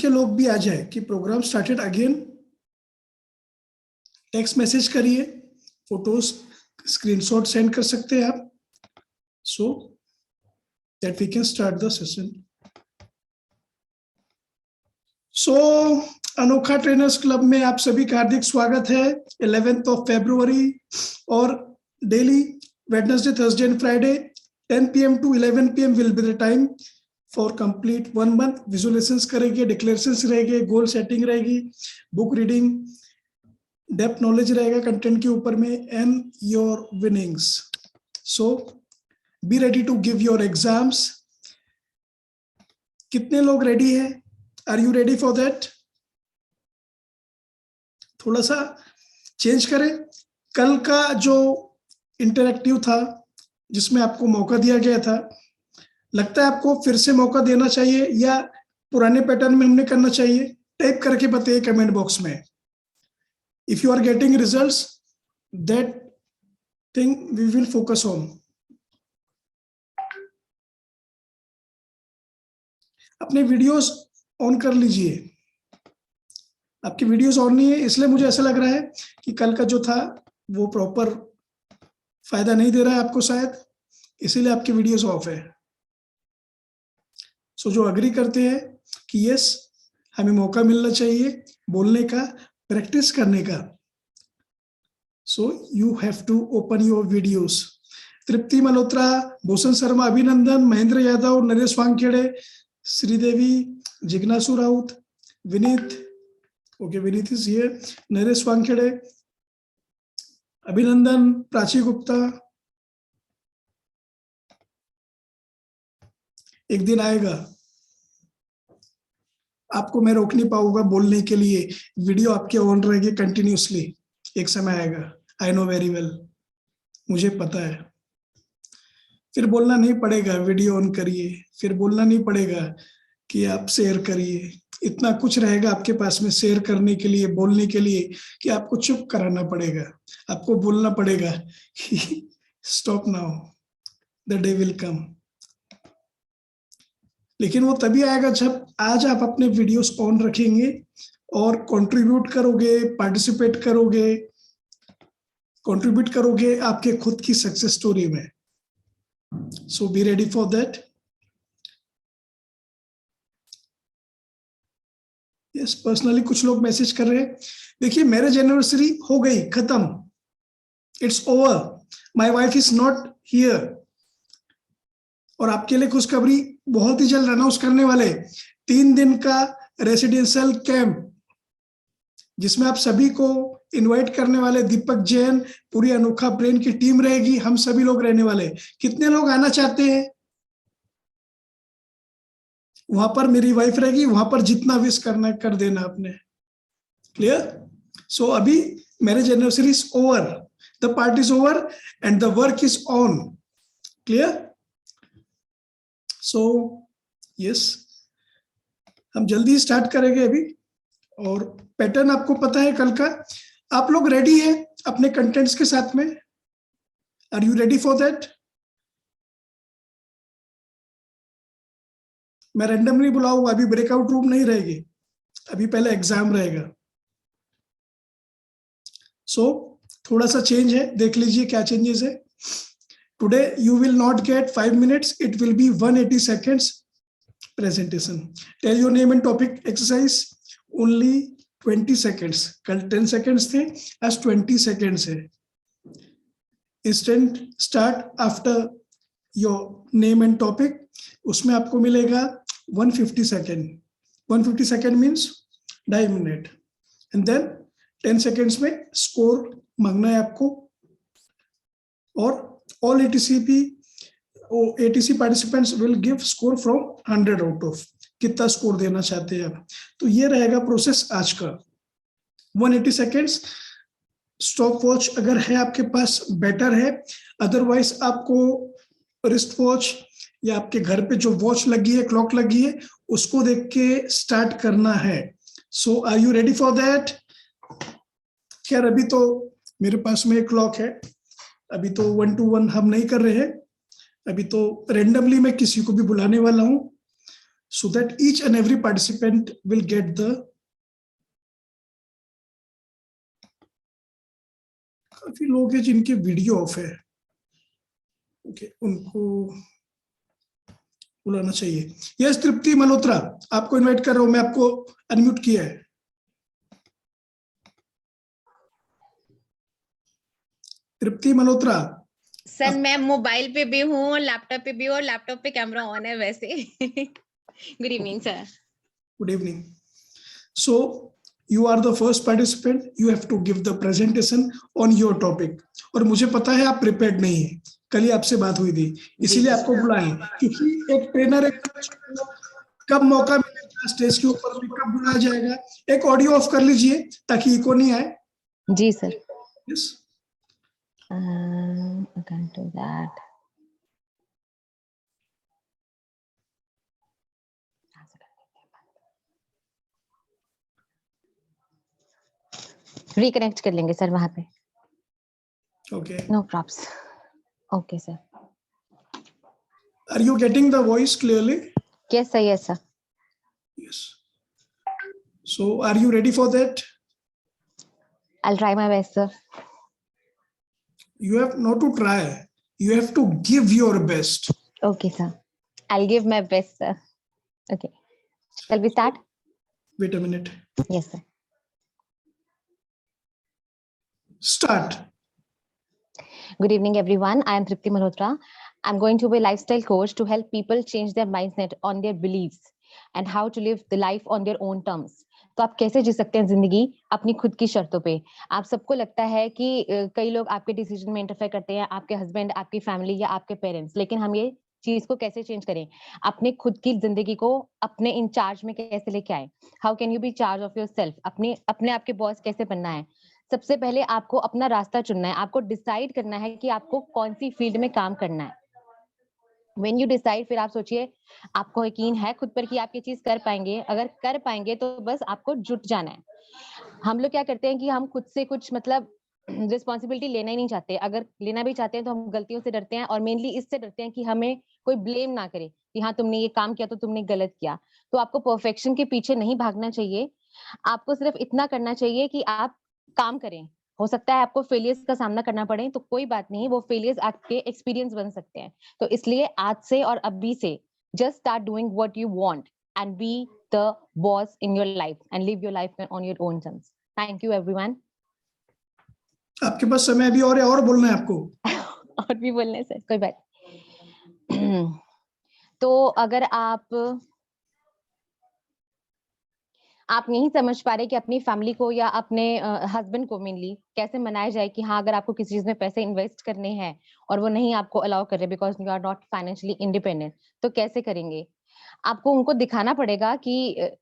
के लोग भी आ जाए कि program started again, text message करिए, फोटोज स्क्रीनशॉट सेंड कर सकते हैं आप, so that we can start the session. So Anokha trainers club में आप सभी का हार्दिक स्वागत है। 11th of February और daily Wednesday, Thursday and Friday 10 PM to 11 PM will be the time for complete 1 month। Visualisations करेंगे, डिक्लेरेशंस रहेंगे, गोल सेटिंग रहेगी, बुक रीडिंग, डेप्थ नॉलेज रहेगा कंटेंट के ऊपर में, and your winnings. So be ready to give your exams. कितने लोग ready है? Are you ready for that? थोड़ा सा चेंज करें। कल का जो इंटरैक्टिव था जिसमें आपको मौका दिया गया था, लगता है आपको फिर से मौका देना चाहिए या पुराने पैटर्न में हमने करना चाहिए? टाइप करके बताइए कमेंट बॉक्स में। If you are getting results, that thing we will focus on. अपने वीडियोस ऑन कर लीजिए। आपकी वीडियोस ऑन नहीं है, इसलिए मुझे ऐसा लग रहा है कि कल का जो था वो प्रॉपर फायदा नहीं दे रहा है आपको शायद, इसीलिए आपकी वीडियोस ऑफ है। सो जो अग्री करते हैं कि यस हमें मौका मिलना चाहिए बोलने का, प्रैक्टिस करने का, so you have to open your videos. Tripti Malhotra, Bhushan Sharma, Abhinandan, Mahendra Yadav, Naresh Wankhede, Sridevi, जिज्ञासु Raut, Vineet, okay Vineet is here, Naresh Wankhede, Abhinandan, Prachi Gupta. एक दिन आएगा आपको मैं रोक नहीं पाऊंगा बोलने के लिए, वीडियो आपके ऑन रहेगी कंटिन्यूसली, एक समय आएगा। आई नो वेरी वेल, मुझे पता है। फिर बोलना नहीं पड़ेगा वीडियो ऑन करिए, फिर बोलना नहीं पड़ेगा कि आप शेयर करिए। इतना कुछ रहेगा आपके पास में शेयर करने के लिए, बोलने के लिए, कि आपको चुप कराना पड़ेगा, आपको बोलना पड़ेगा कि stop now, the day will come. लेकिन वो तभी आएगा जब आज आप अपने वीडियोस ऑन रखेंगे और कंट्रीब्यूट करोगे, पार्टिसिपेट करोगे, कंट्रीब्यूट करोगे आपके खुद की सक्सेस स्टोरी में। So be ready for that. Yes, personally कुछ लोग मैसेज कर रहे हैं, देखिए मैरिज एनिवर्सरी हो गई, खत्म, it's over, my wife is not here. और आपके लिए खुशखबरी, बहुत ही जल्द अनाउंस करने वाले 3 दिन का रेसिडेंशियल कैंप, जिसमें आप सभी को इनवाइट करने वाले। दीपक जैन, पूरी अनोखा ब्रेन की टीम रहेगी, हम सभी लोग रहने वाले। कितने लोग आना चाहते हैं? वहां पर मेरी वाइफ रहेगी, वहां पर जितना विश करना कर देना आपने। क्लियर? सो अभी marriage anniversary is over, the party is over and the work is on. Clear? So yes, हम जल्दी स्टार्ट करेंगे अभी, और पैटर्न आपको पता है कल का। आप लोग रेडी है अपने कंटेंट्स के साथ में? Are you ready for that? मैं रैंडमली बुलाऊंगा, अभी ब्रेकआउट रूम नहीं रहेगी, अभी पहले एग्जाम रहेगा। सो थोड़ा सा चेंज है, देख लीजिए क्या चेंजेस है। Today you will not gate 5 minutes, it will be 180 seconds presentation. Tell your name and topic exercise, only 20 seconds. कल 10 seconds थे, आज 20 seconds है। Instant start after your name and topic, उसमें आपको मिलेगा 150 second. 150 second means 2.5 minute. And then 10 seconds में score मांगना है आपको, और all ATC participants will give score from 100 out of, कितना स्कोर देना चाहते हैं आप। तो ये रहेगा प्रोसेस आज का। 180 seconds। स्टॉप वॉच अगर है आपके पास बेटर है, अदरवाइज आपको रिस्ट वॉच या आपके घर पे जो वॉच लगी है, क्लॉक लगी है, उसको देख के स्टार्ट करना है। So are you ready for that? खैर अभी तो मेरे पास में एक क्लॉक है, अभी तो 1 to 1 हम नहीं कर रहे हैं, अभी तो रेंडमली मैं किसी को भी बुलाने वाला हूं। so that each and every participant will get the काफी लोग हैं जिनके वीडियो ऑफ है, ओके, उनको बुलाना चाहिए। यस तृप्ति मल्होत्रा, आपको इनवाइट कर रहा हूं, मैं आपको अनम्यूट किया है। तृप्ति मल्होत्रा सर मैं मोबाइल पे भी हूँ और लैपटॉप पे भी हूँ, और लैपटॉप पे कैमरा ऑन है वैसे। Good evening sir. Good evening. So you are the first participant, you have to give the presentation on your topic, और मुझे पता है आप प्रिपेयर्ड नहीं है, कल ही आपसे बात हुई थी, इसीलिए आपको बुलाए, क्योंकि एक ट्रेनर एक कब मौका मिलेगा स्टेज के ऊपर में, कब बुलाया जाएगा। एक ऑडियो ऑफ कर लीजिए ताकि इको नहीं आए। जी sir. Yes I can't do that. Reconnect कर लेंगे सर वहां पे। Okay, no probs. Okay sir. Are you getting the voice clearly? Yes sir, yes sir. Yes, so are you ready for that? I'll try my best sir. You have not to try, you have to give your best. Okay sir, I'll give my best sir. Okay, shall we start? Wait a minute. Yes sir. Start. Good evening everyone, I am Tripti Malhotra. I'm going to be a lifestyle coach to help people change their mindset on their beliefs and how to live the life on their own terms. तो आप कैसे जी सकते हैं जिंदगी अपनी खुद की शर्तों पे। आप सबको लगता है कि कई लोग आपके डिसीजन में इंटरफेयर करते हैं, आपके हस्बैंड, आपकी फैमिली या आपके पेरेंट्स, लेकिन हम ये चीज को कैसे चेंज करें, अपने खुद की जिंदगी को अपने इंचार्ज में कैसे लेके आए। How can you B charge of your self, अपने आपके बॉस कैसे बनना है। सबसे पहले आपको अपना रास्ता चुनना है, आपको डिसाइड करना है कि आपको कौन सी फील्ड में काम करना है। When you decide, फिर आप सोचिए आपको यकीन है खुद पर कि आप ये चीज कर पाएंगे। अगर कर पाएंगे तो बस आपको जुट जाना है। हम लोग क्या करते हैं कि हम खुद से कुछ मतलब रिस्पॉन्सिबिलिटी लेना ही नहीं चाहते। अगर लेना भी चाहते हैं तो हम गलतियों से डरते हैं, और मेनली इससे डरते हैं कि हमें कोई ब्लेम ना करे कि हाँ तुमने ये काम किया तो तुमने गलत किया। तो आपको परफेक्शन के पीछे नहीं भागना चाहिए, आपको सिर्फ इतना करना चाहिए कि आप काम करें। हो सकता है आपको फेलियर्स का सामना करना पड़े, तो कोई बात नहीं, वो फेलियर्स आपके एक्सपीरियंस बन सकते हैं। तो इसलिए आज से और अभी से just start doing what you want and be the boss in your life and live your life on your own terms. Thank you everyone. आपके पास समय अभी और है, और बोलना है आपको? और भी बोलना है सर, कोई बात। तो अगर आप नहीं समझ पा रहे कि अपनी फैमिली को या अपने हस्बैंड को मेनली कैसे मनाया जाए कि हाँ अगर आपको किसी चीज में पैसे इन्वेस्ट करने हैं और वो नहीं आपको अलाउ कर रहे because you are not financially independent, तो कैसे करेंगे। आपको उनको दिखाना पड़ेगा कि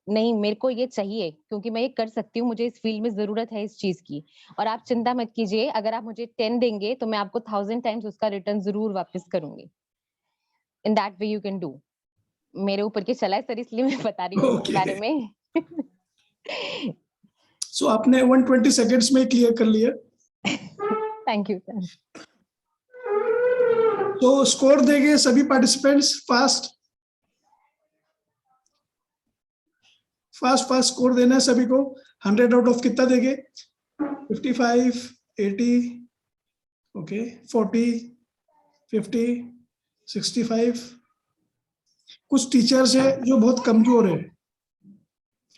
नहीं मेरे को ये चाहिए क्योंकि मैं ये कर सकती हूँ, मुझे इस फील्ड में जरूरत है इस चीज की। और आप चिंता मत कीजिए, अगर आप मुझे 10 देंगे तो मैं आपको 1000 टाइम्स उसका रिटर्न जरूर वापस करूंगी। In that way you can do. मेरे ऊपर के चला है सर, इसलिए मैं बता रही हूँ इसके बारे में। So आपने 120 सेकंड्स में क्लियर कर लिया। Thank you sir. तो स्कोर देंगे सभी पार्टिसिपेंट्स, फास्ट स्कोर देना है सभी को। 100 आउट ऑफ कितना देंगे? 55, 80, ओके, 40, 50, 65। कुछ टीचर्स है जो बहुत कमजोर है,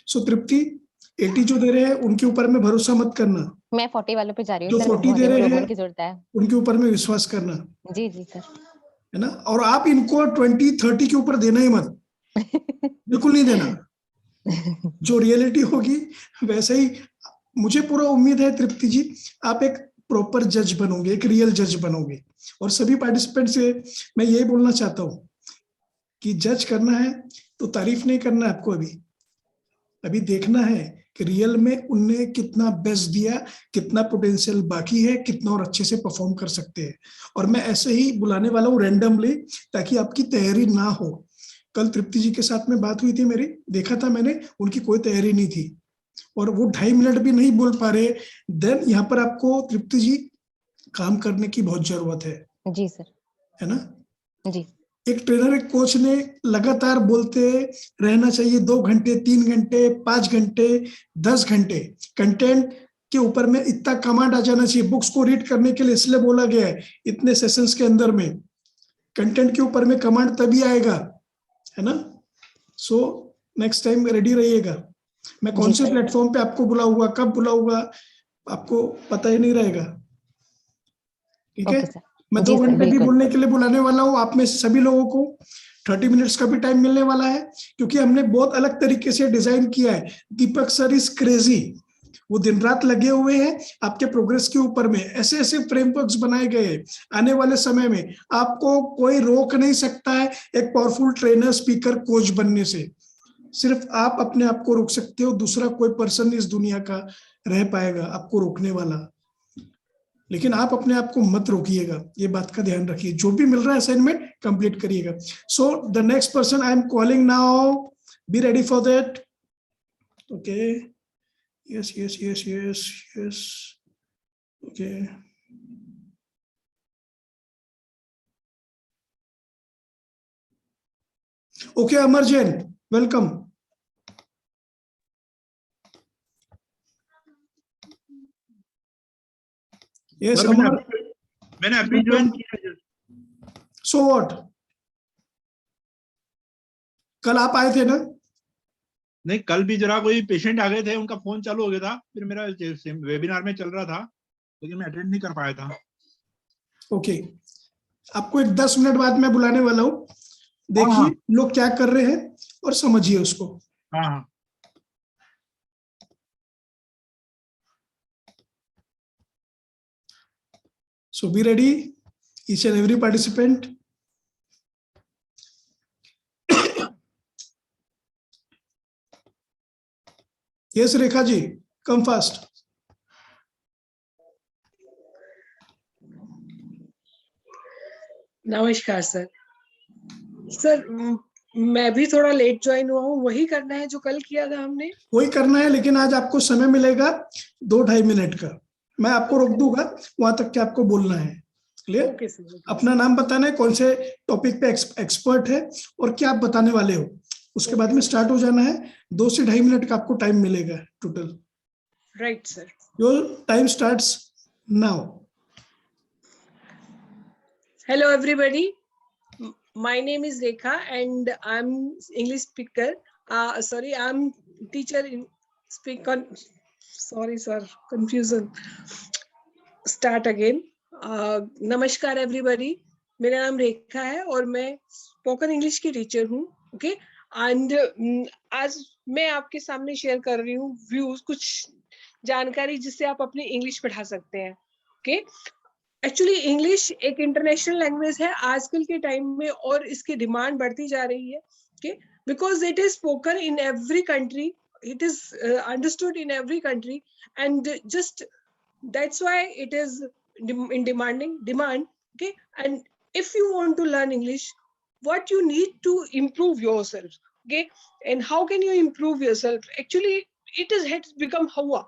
सो तृप्ति 80 जो दे रहे हैं उनके ऊपर में भरोसा मत करना। मैं 40 वालों पे जा रही हूँ जो सर, 40 दे रहे हैं की जरूरत है, उनके ऊपर में विश्वास करना। जी जी सर, है ना। और आप इनको 20-30 के ऊपर देना ही मत, बिल्कुल नहीं देना। जो रियलिटी होगी वैसे ही। मुझे पूरा उम्मीद है तृप्ति जी आप एक प्रॉपर जज बनोगे, एक रियल जज बनोगे। और सभी पार्टिसिपेंट से मैं यही बोलना चाहता हूँ कि जज करना है तो तारीफ नहीं करना है आपको, अभी देखना है कि रियल में उनने कितना बेस्ट दिया, कितना पोटेंशियल बाकी है, कितना और अच्छे से परफॉर्म कर सकते हैं। और मैं ऐसे ही बुलाने वाला हूँ रैंडमली, ताकि आपकी तैयारी ना हो। कल तृप्ति जी के साथ में बात हुई थी मेरी, देखा था मैंने, उनकी कोई तैयारी नहीं थी और वो 2.5 मिनट भी नहीं बोल पा रहे। देन यहाँ पर आपको तृप्ति जी काम करने की बहुत जरूरत है। जी सर, है ना। जी एक ट्रेनर, एक कोच ने लगातार बोलते रहना चाहिए 2 घंटे, 3 घंटे, 5 घंटे, 10 घंटे। कंटेंट के ऊपर में इतना कमांड आ जाना चाहिए। बुक्स को रीड करने के लिए इसलिए बोला गया है इतने सेशंस के अंदर में। कंटेंट के ऊपर में कमांड तभी आएगा, है ना। सो नेक्स्ट टाइम रेडी रहिएगा। मैं कौन से प्लेटफॉर्म पे आपको बुलाऊंगा, कब बुलाऊंगा, आपको पता ही नहीं रहेगा। ठीक है। मैं 2 घंटे भी बोलने के लिए बुलाने वाला हूँ आप में से सभी लोगों को। 30 मिनट्स का भी टाइम मिलने वाला है, क्योंकि हमने बहुत अलग तरीके से डिजाइन किया है। दीपक सर इज क्रेजी, वो दिन रात लगे हुए हैं आपके प्रोग्रेस के ऊपर में। ऐसे ऐसे फ्रेमवर्क्स बनाए गए हैं, आने वाले समय में आपको कोई रोक नहीं सकता है एक पावरफुल ट्रेनर, स्पीकर, कोच बनने से। सिर्फ आप अपने आप को रोक सकते हो, दूसरा कोई पर्सन इस दुनिया का रह पाएगा आपको रोकने वाला। लेकिन आप अपने आप को मत रोकिएगा, ये बात का ध्यान रखिए। जो भी मिल रहा है असाइनमेंट कंप्लीट करिएगा। So the next person I am calling now, be ready for that. Okay, yes yes yes yes yes, okay. Okay Amar Jain, welcome. Yes Amar, मैंने अभी ज्वाइन किया। सो व्हाट, कल आप आए थे ना? नहीं, कल भी जरा कोई पेशेंट आ गए थे, उनका फोन चालू हो गया था, फिर मेरा वेबिनार में चल रहा था, लेकिन मैं अटेंड नहीं कर पाया था। ओके, आपको एक 10 मिनट बाद मैं बुलाने वाला हूँ। देखिए लोग क्या कर रहे हैं और समझिए उसको। हाँ। So be ready, each and every participant. Yes, Rekha ji, come fast. नमस्कार सर। सर मैं भी थोड़ा लेट ज्वाइन हुआ हूँ, वही करना है जो कल किया था हमने? वही करना है, लेकिन आज आपको समय मिलेगा 2-2.5 मिनट का। मैं आपको रोक दूंगा वहां तक कि आपको बोलना है। क्लियर? Okay sir. अपना नाम बताना है, कौन से टॉपिक पे एक्सपर्ट है और क्या आप बताने वाले हो। उसके बाद में स्टार्ट हो जाना है। 2 से 2.5 मिनट का आपको टाइम मिलेगा total. Right sir. Your time starts now. Hello everybody, my name is Rekha and I'm English speaker. Sorry, I'm teacher in speak on. Sorry sir, confusion. Start again. नमस्कार everybody, मेरा नाम रेखा है और मैं spoken English की teacher हूँ। Okay, and आज मैं आपके सामने शेयर कर रही हूँ व्यूज, कुछ जानकारी जिससे आप अपनी इंग्लिश बढ़ा सकते हैं। ओके, एक्चुअली इंग्लिश एक इंटरनेशनल लैंग्वेज है आजकल के टाइम में और इसकी डिमांड बढ़ती जा रही है। Okay, because it is spoken in every country, it is understood in every country, and just that's why it is in demand. Okay, and if you want to learn English, what you need to improve yourself. Okay, and how can you improve yourself? Actually it has become Hawa,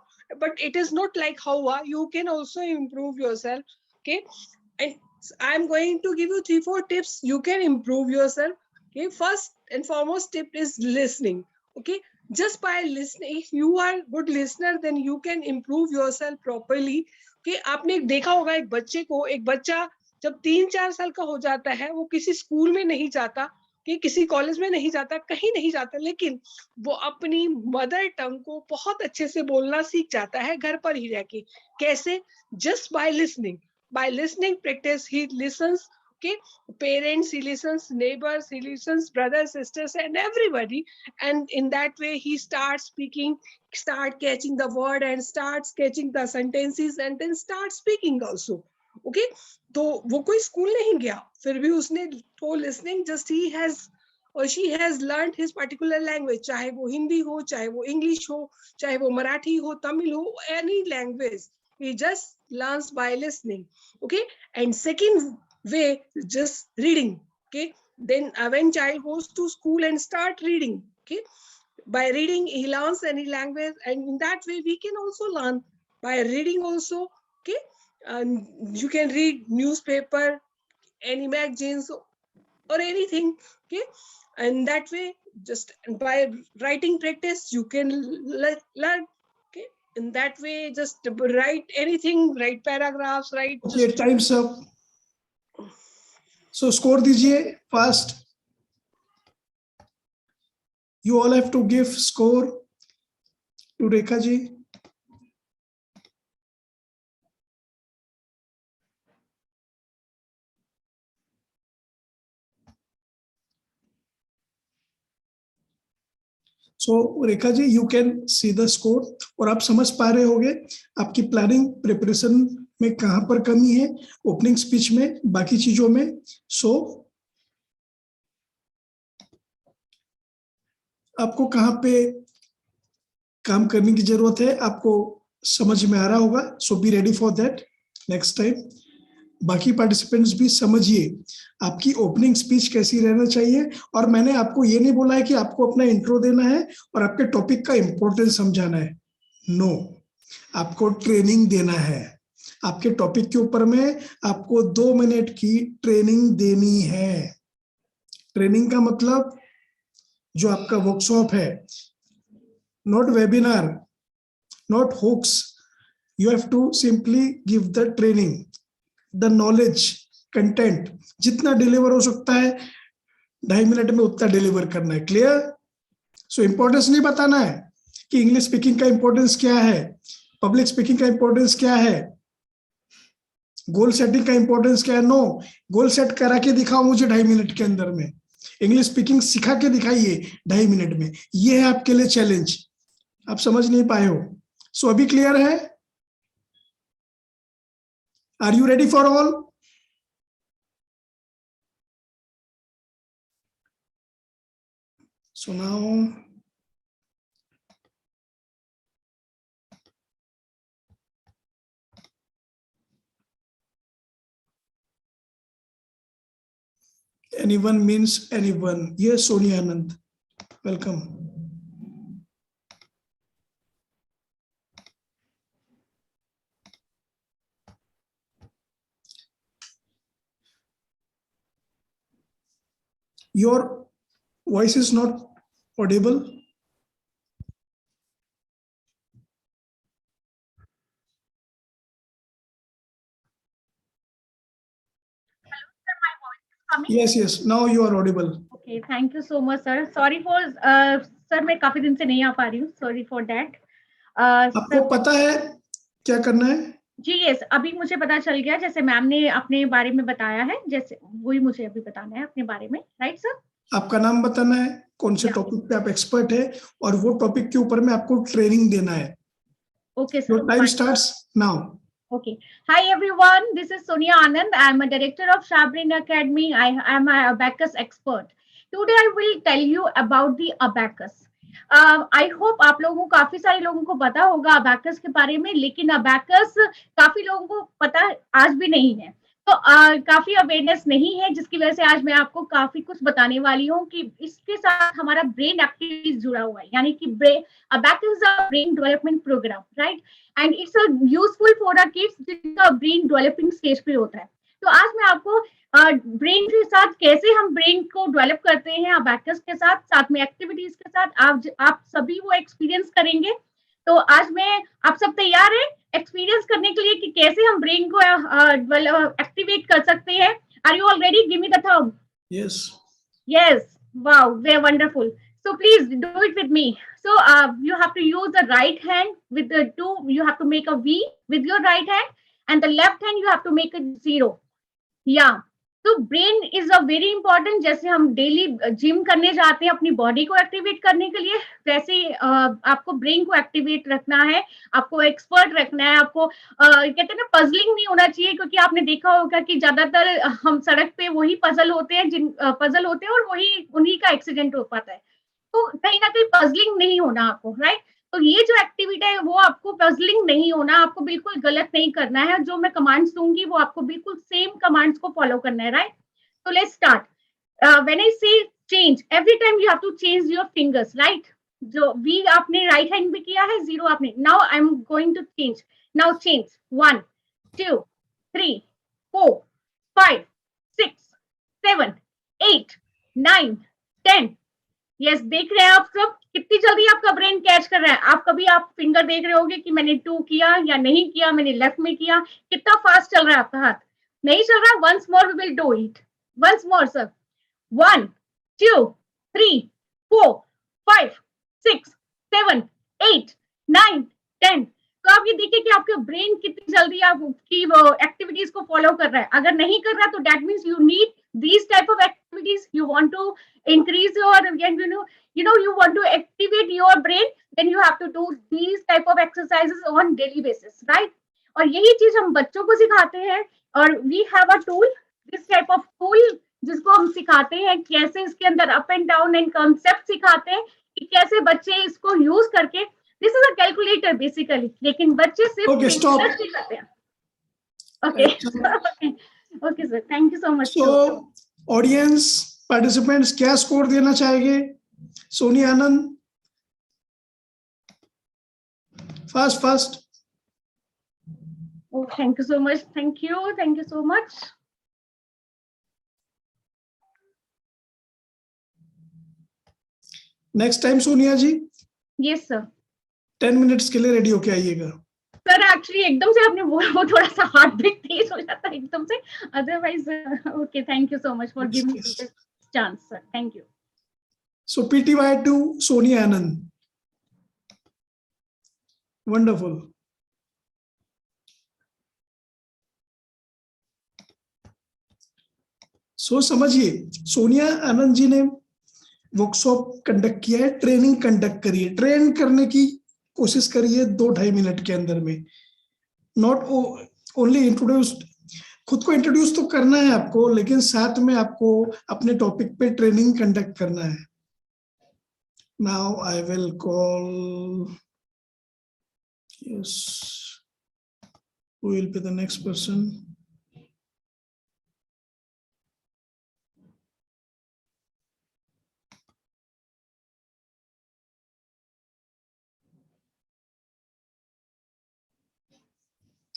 but it is not like Hawa. You can also improve yourself. Okay, and I'm going to give you 3-4 tips you can improve yourself. Okay, first and foremost tip is listening. Okay, just by listening, if you are good listener, then you can improve yourself properly. कि आपने देखा होगा एक बच्चे को, एक बच्चा जब 3-4 साल का हो जाता है, वो किसी स्कूल में नहीं जाता, कि किसी कॉलेज में नहीं जाता, कहीं नहीं जाता, लेकिन वो अपनी मदर टंग को बहुत अच्छे से बोलना सीख जाता है घर पर ही रह के। कैसे? Just by listening. By listening practice, he listens. Okay, parents he listens, neighbors he listens, brothers, sisters, and everybody, and in that way he starts speaking, start catching the word and starts catching the sentences, and then start speaking also. Okay, तो वो कोई school नहीं गया, फिर भी उसने तो listening, just he has or she has learned his particular language, चाहे वो हिंदी हो, चाहे वो इंग्लिश हो, चाहे वो मराठी हो, तमिल हो, any language, he just learns by listening. Okay, and second way, just reading. Okay, then when child goes to school and start reading, okay, by reading he learns any language, and in that way we can also learn by reading also. Okay, and you can read newspaper, any magazines, or anything. Okay, and that way, just by writing practice, you can learn. Okay, in that way, just write anything, write paragraphs, write. Okay, time's up. So score दीजिए fast. You all have to give score to Rekha ji. So Rekha ji, you can see the score, और आप समझ पा रहे होंगे आपकी planning preparation में कहां पर कमी है, ओपनिंग स्पीच में, बाकी चीजों में. सो आपको कहां पे काम करने की जरूरत है, आपको समझ में आ रहा होगा. So be ready for that next time. बाकी पार्टिसिपेंट्स भी समझिए आपकी ओपनिंग स्पीच कैसी रहना चाहिए. और मैंने आपको ये नहीं बोला है कि आपको अपना इंट्रो देना है और आपके टॉपिक का इंपॉर्टेंस समझाना है. नो, आपको ट्रेनिंग देना है. आपके टॉपिक के ऊपर में आपको 2 मिनट की ट्रेनिंग देनी है. ट्रेनिंग का मतलब जो आपका वर्कशॉप है, not webinar, not hooks. You have to simply give the training, the knowledge, content. जितना डिलीवर हो सकता है 2.5 मिनट में उतना डिलीवर करना है. क्लियर? सो इंपॉर्टेंस नहीं बताना है कि इंग्लिश स्पीकिंग का इंपॉर्टेंस क्या है, पब्लिक स्पीकिंग का इंपॉर्टेंस क्या है, गोल सेटिंग का इंपॉर्टेंस क्या है. नो, गोल सेट करा के दिखाओ मुझे 2.5 मिनट के अंदर में. इंग्लिश स्पीकिंग सिखा के दिखाइए 2.5 मिनट में. ये है आपके लिए चैलेंज. आप समझ नहीं पाए हो. सो अभी क्लियर है? Are you ready for all? So now anyone means anyone. Yes, Sonia Anand, welcome. Your voice is not audible. Yes, yes. Now you are audible. Okay, thank you so much, sir. Sorry for sir, मैं काफी दिन से नहीं आ पा रही हूँ. Sorry for that. आपको पता है क्या करना है? जी यस, अभी मुझे पता चल गया. जैसे मैम ने अपने बारे में बताया है, जैसे वही मुझे अभी बताना है अपने बारे में. Right sir? आपका नाम बताना है, कौन से टॉपिक पे आप एक्सपर्ट है, और वो टॉपिक के ऊपर में आपको ट्रेनिंग देना है. Okay Your sir. time starts now. Okay. Hi everyone. This is Sonia Anand. I am a director of Sharbrain Academy. I am an abacus expert. Today I will tell you about the abacus. I hope आप लोगों को, काफी सारे लोगों को पता होगा abacus के बारे में, लेकिन abacus काफी लोगों को पता आज भी नहीं है. तो काफी अवेयरनेस नहीं है, जिसकी वजह से आज मैं आपको काफी कुछ बताने वाली हूँ कि इसके साथ हमारा ब्रेन एक्टिविटीज जुड़ा हुआ है. यानी कि abacus is a brain development program, right? And it's a useful for our kids जिनका ब्रेन डेवलपिंग स्टेज पे होता है. तो आज मैं आपको ब्रेन के साथ कैसे हम ब्रेन को डेवलप करते हैं अबैकस के साथ में एक्टिविटीज के साथ आप सभी वो एक्सपीरियंस करेंगे. तो आज मैं, आप सब तैयार हैं एक्सपीरियंस करने के लिए कि कैसे हम ब्रेन को एक्टिवेट कर सकते हैं? Are you all ready? Give me the thumb. Yes. Yes. Wow, they're wonderful. So please do it with me. So you have to use the right hand with the two. You have to make a V with your right hand, and the left hand you have to make a 0. Yeah. So brain is a very important. जैसे हम daily gym करने जाते हैं अपनी body को activate करने के लिए, वैसे आपको ब्रेन को एक्टिवेट रखना है, आपको एक्सपर्ट रखना है. आपको कहते हैं ना, पजलिंग नहीं होना चाहिए, क्योंकि आपने देखा होगा कि ज्यादातर हम सड़क पे वही पजल होते हैं और वही उन्हीं का एक्सीडेंट हो पाता है. तो कहीं ना कहीं पजलिंग नहीं होना आपको. राइट? तो ये जो एक्टिविटी है वो आपको पजलिंग नहीं होना, आपको बिल्कुल गलत नहीं करना है. जो मैं कमांड्स दूंगी वो आपको बिल्कुल सेम कमांड्स को फॉलो करना है. राइट? तो let's start. When I say change, every time you have to change your fingers. Right? जो वी आपने राइट हैंड में किया है, 0 आपने. Now I am going to change. Now change 1 2 3 4 5 6 7 8, 9, 10. Yes, देख रहे हैं आप सब कितनी जल्दी आपका ब्रेन कैच कर रहा है. आप कभी आप फिंगर देख रहे होगे कि मैंने 2 किया या नहीं किया, मैंने लेफ्ट में किया. कितना फास्ट चल रहा है आपका हाथ. नहीं चल रहा. Once more we will do it. Once more sir. 1, 2, 3, 4, 5, 6, 7, 8, 9, 10. तो आप ये देखिए कि आपका ब्रेन कितनी जल्दी आपकी एक्टिविटीज को फॉलो कर रहा है. अगर नहीं कर रहा तो that means you need these type of activities. You want to increase your, you want to activate your brain, then you have to do these type of exercises on daily basis, right? और यही चीज हम बच्चों को सिखाते हैं. और we have a tool, this type of tool, जिसको हम सिखाते हैं कैसे इसके अंदर up and down and concept सिखाते हैं कि कैसे बच्चे इसको यूज करके. This is a calculator basically, लेकिन बच्चे सिर्फ Okay, stop. सिखाते हैं. Okay. Okay sir, thank you so much. So, audience participants क्या स्कोर देना चाहेंगे? Soni Anand, fast. Oh, thank you so much. Thank you so much. Next time Sonia ji Yes sir. 10 minutes के लिए रेडी होके आइएगा. सर एक्चुअली एकदम से आपने बोला, वो थोड़ा सा हार्ट बीट तेज हो जाता है एकदम से. Otherwise okay, thank you so much for giving me this chance sir. Thank you. So PTY to Soni Anand. Wonderful. So समझिए, सोनिया आनंद जी ने वर्कशॉप कंडक्ट किया है, ट्रेनिंग कंडक्ट करी है, ट्रेन करने की कोशिश करिए 2-2.5 मिनट के अंदर में. नॉट ओनली इंट्रोड्यूस्ड, खुद को इंट्रोड्यूस तो करना है आपको, लेकिन साथ में आपको अपने टॉपिक पे ट्रेनिंग कंडक्ट करना है. Now I will call, yes, who will be the next person?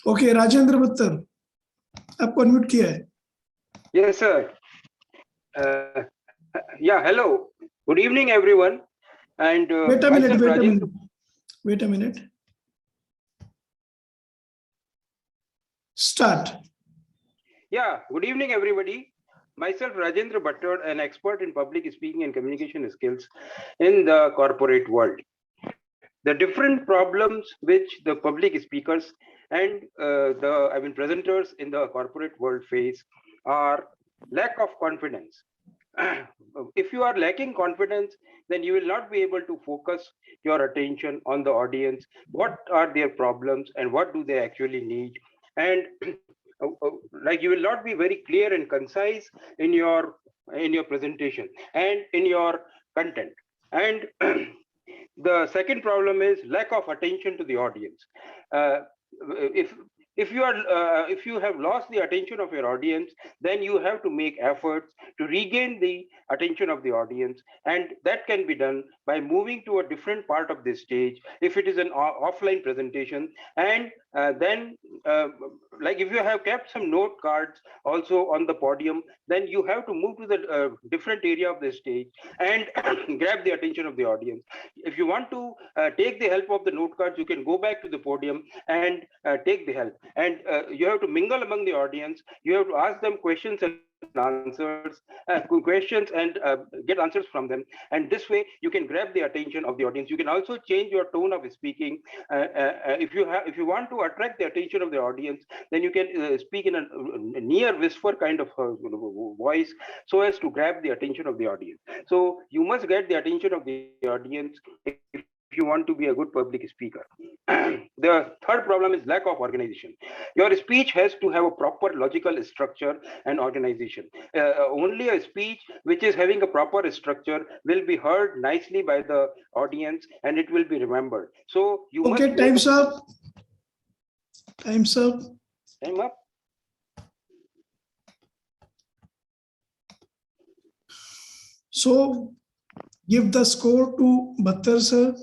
Okay, Rajendra बत्तर, आपको अनम्यूट किया है. Yes, sir. Yeah, hello. Good evening, everyone. And Wait a minute, myself, wait a Rajendra- minute. Wait a minute. Start. Yeah, good evening, everybody. Myself, Rajendra Bhattar, an expert in public speaking and communication skills in the corporate world. The different problems which the public speakers and presenters in the corporate world face are lack of confidence. If you are lacking confidence, then you will not be able to focus your attention on the audience. What are their problems and what do they actually need? And like you will not be very clear and concise in your presentation and in your content. And the second problem is lack of attention to the audience. If you have lost the attention of your audience, then you have to make efforts to regain the attention of the audience, and that can be done by moving to a different part of the stage if it is an offline presentation. And then like if you have kept some note cards also on the podium, then you have to move to the different area of the stage and grab the attention of the audience. If you want to take the help of the note cards, you can go back to the podium and take the help. And you have to mingle among the audience. You have to ask them questions and answers, get answers from them. And this way you can grab the attention of the audience. You can also change your tone of speaking. If you want to attract the attention of the audience, then you can speak in a near whisper kind of voice so as to grab the attention of the audience. So you must get the attention of the audience if you want to be a good public speaker. The third problem is lack of organization. Your speech has to have a proper logical structure and organization. Only a speech which is having a proper structure will be heard nicely by the audience and it will be remembered. So you Okay, must time's up. Time's up. Time up. So give the score to Bhattar sir.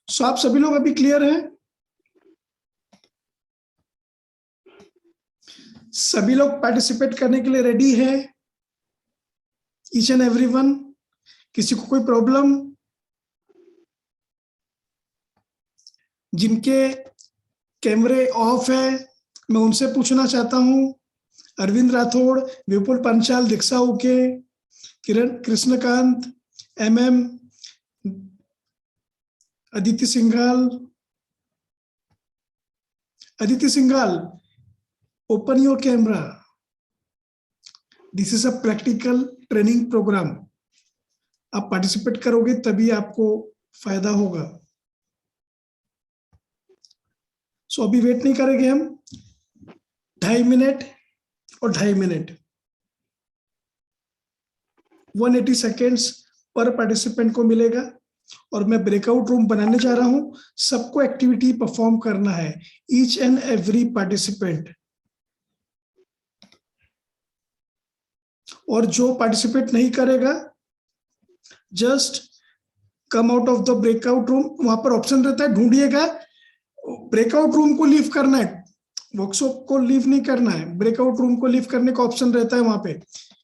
सो आप सभी लोग अभी clear हैं? सभी लोग participate करने के लिए रेडी है? Each and everyone? किसी को कोई प्रॉब्लम? जिनके कैमरे ऑफ है मैं उनसे पूछना चाहता हूं। अरविंद राठौड़, विपुल Panchal, Diksha Uke, Kiran Krishnakant, MM, Aditi Singhal, open your camera. This is a practical training program. आप पार्टिसिपेट करोगे तभी आपको फायदा होगा। सो अभी वेट नहीं करेंगे हम, 2.5 मिनट और 2.5 मिनट, 180 सेकेंड्स पर पार्टिसिपेंट को मिलेगा। और मैं ब्रेकआउट रूम बनाने जा रहा हूं, सबको एक्टिविटी परफॉर्म करना है, ईच एंड एवरी पार्टिसिपेंट। और जो पार्टिसिपेट नहीं करेगा, just come out of the breakout room. वहां पर ऑप्शन रहता है, ढूंढिएगा, ब्रेकआउट रूम को लीव करना है, वर्कशॉप को लीव नहीं करना है, ब्रेकआउट रूम को लीव करने का ऑप्शन रहता है। वहां पे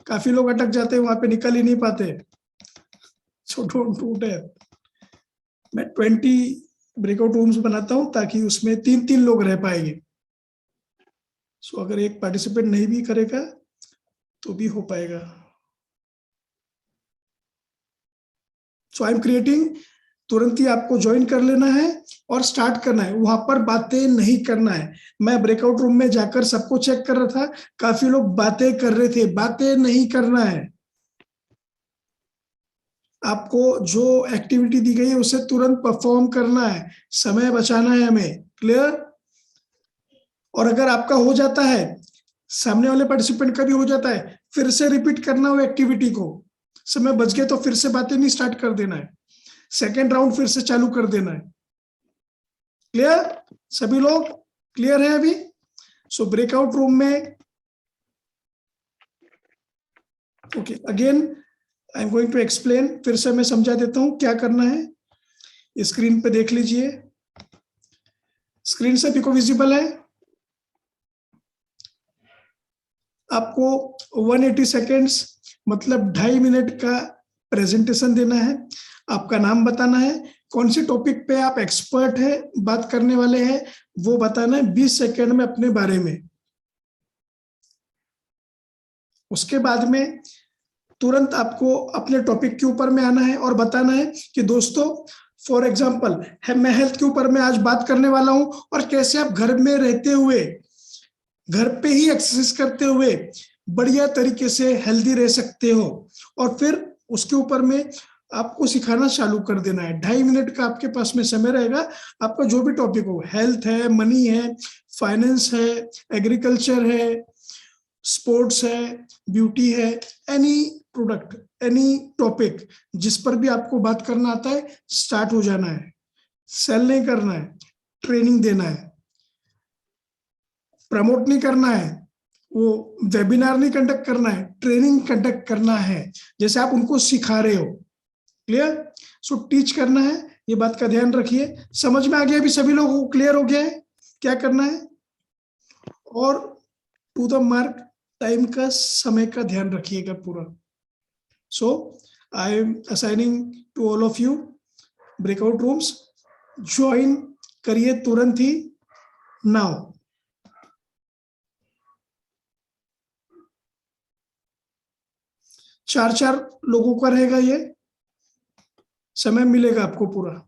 काफी लोग अटक जाते हैं, वहां पे निकल ही नहीं पाते। So don't do that. मैं 20 ब्रेकआउट रूम्स बनाता हूं ताकि उसमें 3-3 लोग रह पाएंगे। सो अगर एक पार्टिसिपेंट नहीं भी करेगा तो भी हो पाएगा। सो आई एम क्रिएटिंग, तुरंत ही आपको ज्वाइन कर लेना है और स्टार्ट करना है। वहां पर बातें नहीं करना है। मैं ब्रेकआउट रूम में जाकर सबको चेक कर रहा था, काफी लोग बातें कर रहे थे, बातें नहीं करना है। आपको जो एक्टिविटी दी गई है उसे तुरंत परफॉर्म करना है, समय बचाना है हमें। क्लियर? और अगर आपका हो जाता है, सामने वाले पार्टिसिपेंट का भी हो जाता है, फिर से रिपीट करना हो एक्टिविटी को। समय बच गए तो फिर से बातें नहीं स्टार्ट कर देना है, सेकेंड राउंड फिर से चालू कर देना है। क्लियर? सभी लोग क्लियर है अभी? सो ब्रेकआउट रूम में, okay, again I am going to explain. फिर से मैं समझा देता हूं क्या करना है। स्क्रीन पे देख लीजिए, स्क्रीन सभी को विजिबल है? आपको 180 सेकेंड्स मतलब 2.5 मिनट का प्रेजेंटेशन देना है। आपका नाम बताना है, कौन सी टॉपिक पे आप एक्सपर्ट है, बात करने वाले हैं, वो बताना है 20 सेकेंड में अपने बारे में। उसके बाद में तुरंत आपको अपने टॉपिक के ऊपर में आना है और बताना है कि दोस्तों, फॉर एग्जाम्पल मैं हेल्थ के ऊपर में आज बात करने वाला हूं और कैसे आप घर में रहते हुए, घर पे ही एक्सरसाइज करते हुए बढ़िया तरीके से हेल्दी रह सकते हो। और फिर उसके ऊपर में आपको सिखाना चालू कर देना है। 2.5 मिनट का आपके पास में समय रहेगा। आपका जो भी टॉपिक हो, हेल्थ है, मनी है, फाइनेंस है, एग्रीकल्चर है, स्पोर्ट्स है, ब्यूटी है, एनी प्रोडक्ट, एनी टॉपिक जिस पर भी आपको बात करना आता है, स्टार्ट हो जाना है। सेल नहीं करना है, ट्रेनिंग देना है, प्रमोट नहीं करना है, वो वेबिनार नहीं कंडक्ट करना है, ट्रेनिंग कंडक्ट करना है, जैसे आप उनको सिखा रहे हो। क्लियर? सो टीच करना है, ये बात का ध्यान रखिए। समझ में आ गया अभी सभी लोगों को? क्लियर हो गया है क्या करना है? और टू द मार्क टाइम का, समय का ध्यान रखिएगा पूरा। So I am assigning to all of you breakout rooms, join करिए तुरंत ही, नाउ। चार लोगों का रहेगा, ये समय मिलेगा आपको पूरा।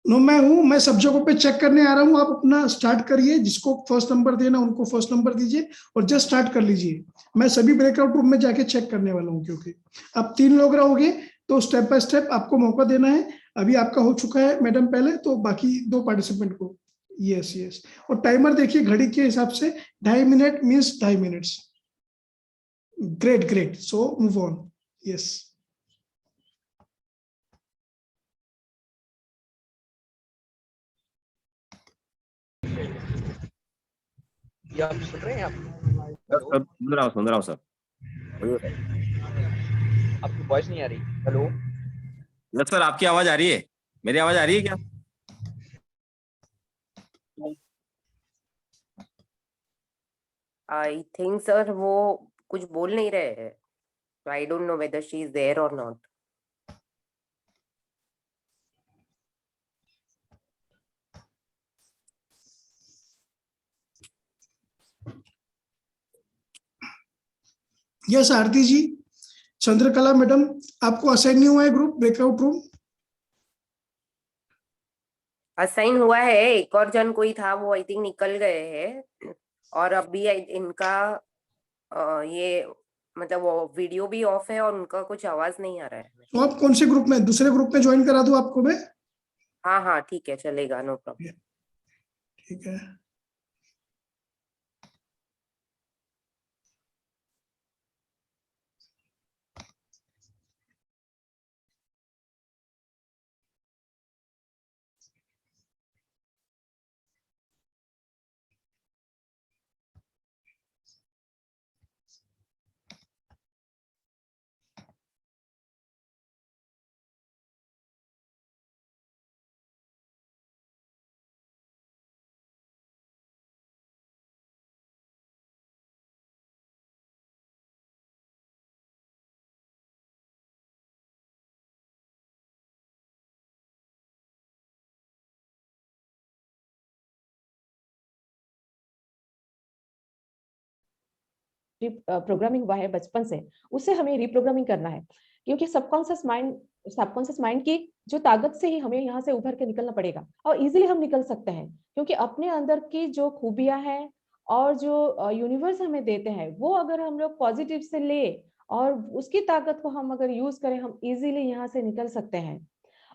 नो, मैं सब जगहों पे चेक करने आ रहा हूँ। आप अपना स्टार्ट करिए, जिसको फर्स्ट नंबर देना उनको फर्स्ट नंबर दीजिए और जस्ट स्टार्ट कर लीजिए। मैं सभी ब्रेकआउट रूम में जाके चेक करने वाला हूँ, क्योंकि आप 3 लोग रहोगे तो स्टेप बाय स्टेप आपको मौका देना है। अभी आपका हो चुका है मैडम पहले, तो बाकी 2 पार्टिसिपेंट को यस यस, और टाइमर देखिए घड़ी के हिसाब से 2.5 minute means 2.5 minutes. Great great, so move on. Yes, ये आप सुन रहे हैं आप? सर सुन रहा हूँ सर। आपकी वॉइस नहीं आ रही। हेलो यस सर, आपकी आवाज आ रही है, मेरी आवाज आ रही है क्या? आई थिंक सर वो कुछ बोल नहीं रहे हैं, I don't know whether she is there और not. Yes Aarti ji, Chandrakala madam, आपको असाइन नहीं हुआ है ग्रुप ब्रेकआउट रूम? असाइन हुआ है, एक और जन कोई था वो आई थिंक निकल गए हैं, और अभी इनका ये मतलब वो वीडियो भी ऑफ है और उनका कुछ आवाज नहीं आ रहा है। तो आप कौन से ग्रुप में, दूसरे ग्रुप में ज्वाइन करा दूं आपको मैं? हाँ हाँ ठीक है, चलेगा, नो प्रॉब्लम। ठीक है। प्रोग्रामिंग हुआ है बचपन से, उसे हमें रिप्रोग्रामिंग करना है, क्योंकि सबकॉन्शियस माइंड की जो ताकत से ही हमें यहाँ से उभर के निकलना पड़ेगा, और इजीली हम निकल सकते हैं, क्योंकि अपने अंदर की जो खूबियां हैं और जो यूनिवर्स हमें देते हैं वो अगर हम लोग पॉजिटिव से ले और उसकी ताकत को हम अगर यूज करें, हम इजीली यहाँ से निकल सकते हैं।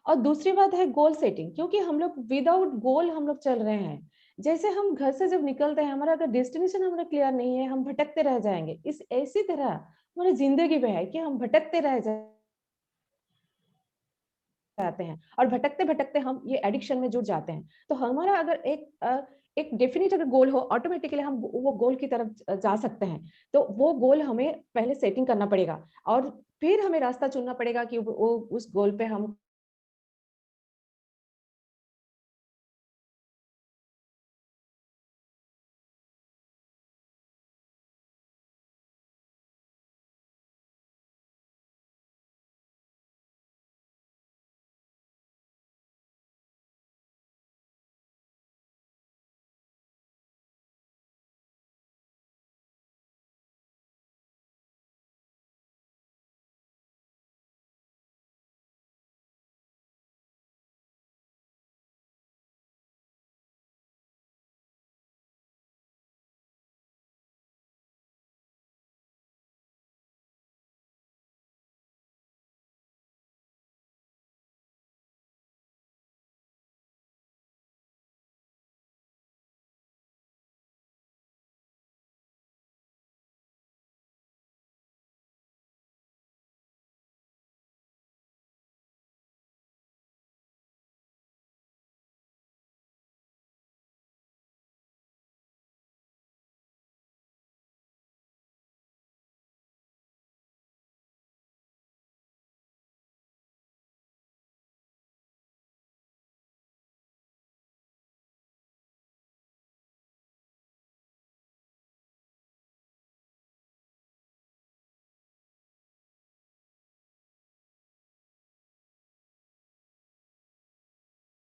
और दूसरी बात है गोल सेटिंग, क्योंकि हम लोग विदाउट गोल हम लोग चल रहे हैं। जैसे हम घर से जब निकलते हैं, हमारा अगर डेस्टिनेशन हमारा क्लियर नहीं है, हम भटकते रह जाएंगे। इसी तरह हमारी जिंदगी में है कि हम भटकते रह जाते हैं, और भटकते भटकते हम ये एडिक्शन में जुड़ जाते हैं। तो हमारा अगर एक डेफिनेट अगर गोल हो, ऑटोमेटिकली हम वो गोल की तरफ जा सकते हैं। तो वो गोल हमें पहले सेटिंग करना पड़ेगा, और फिर हमें रास्ता चुनना पड़ेगा कि वो उस गोल पे हम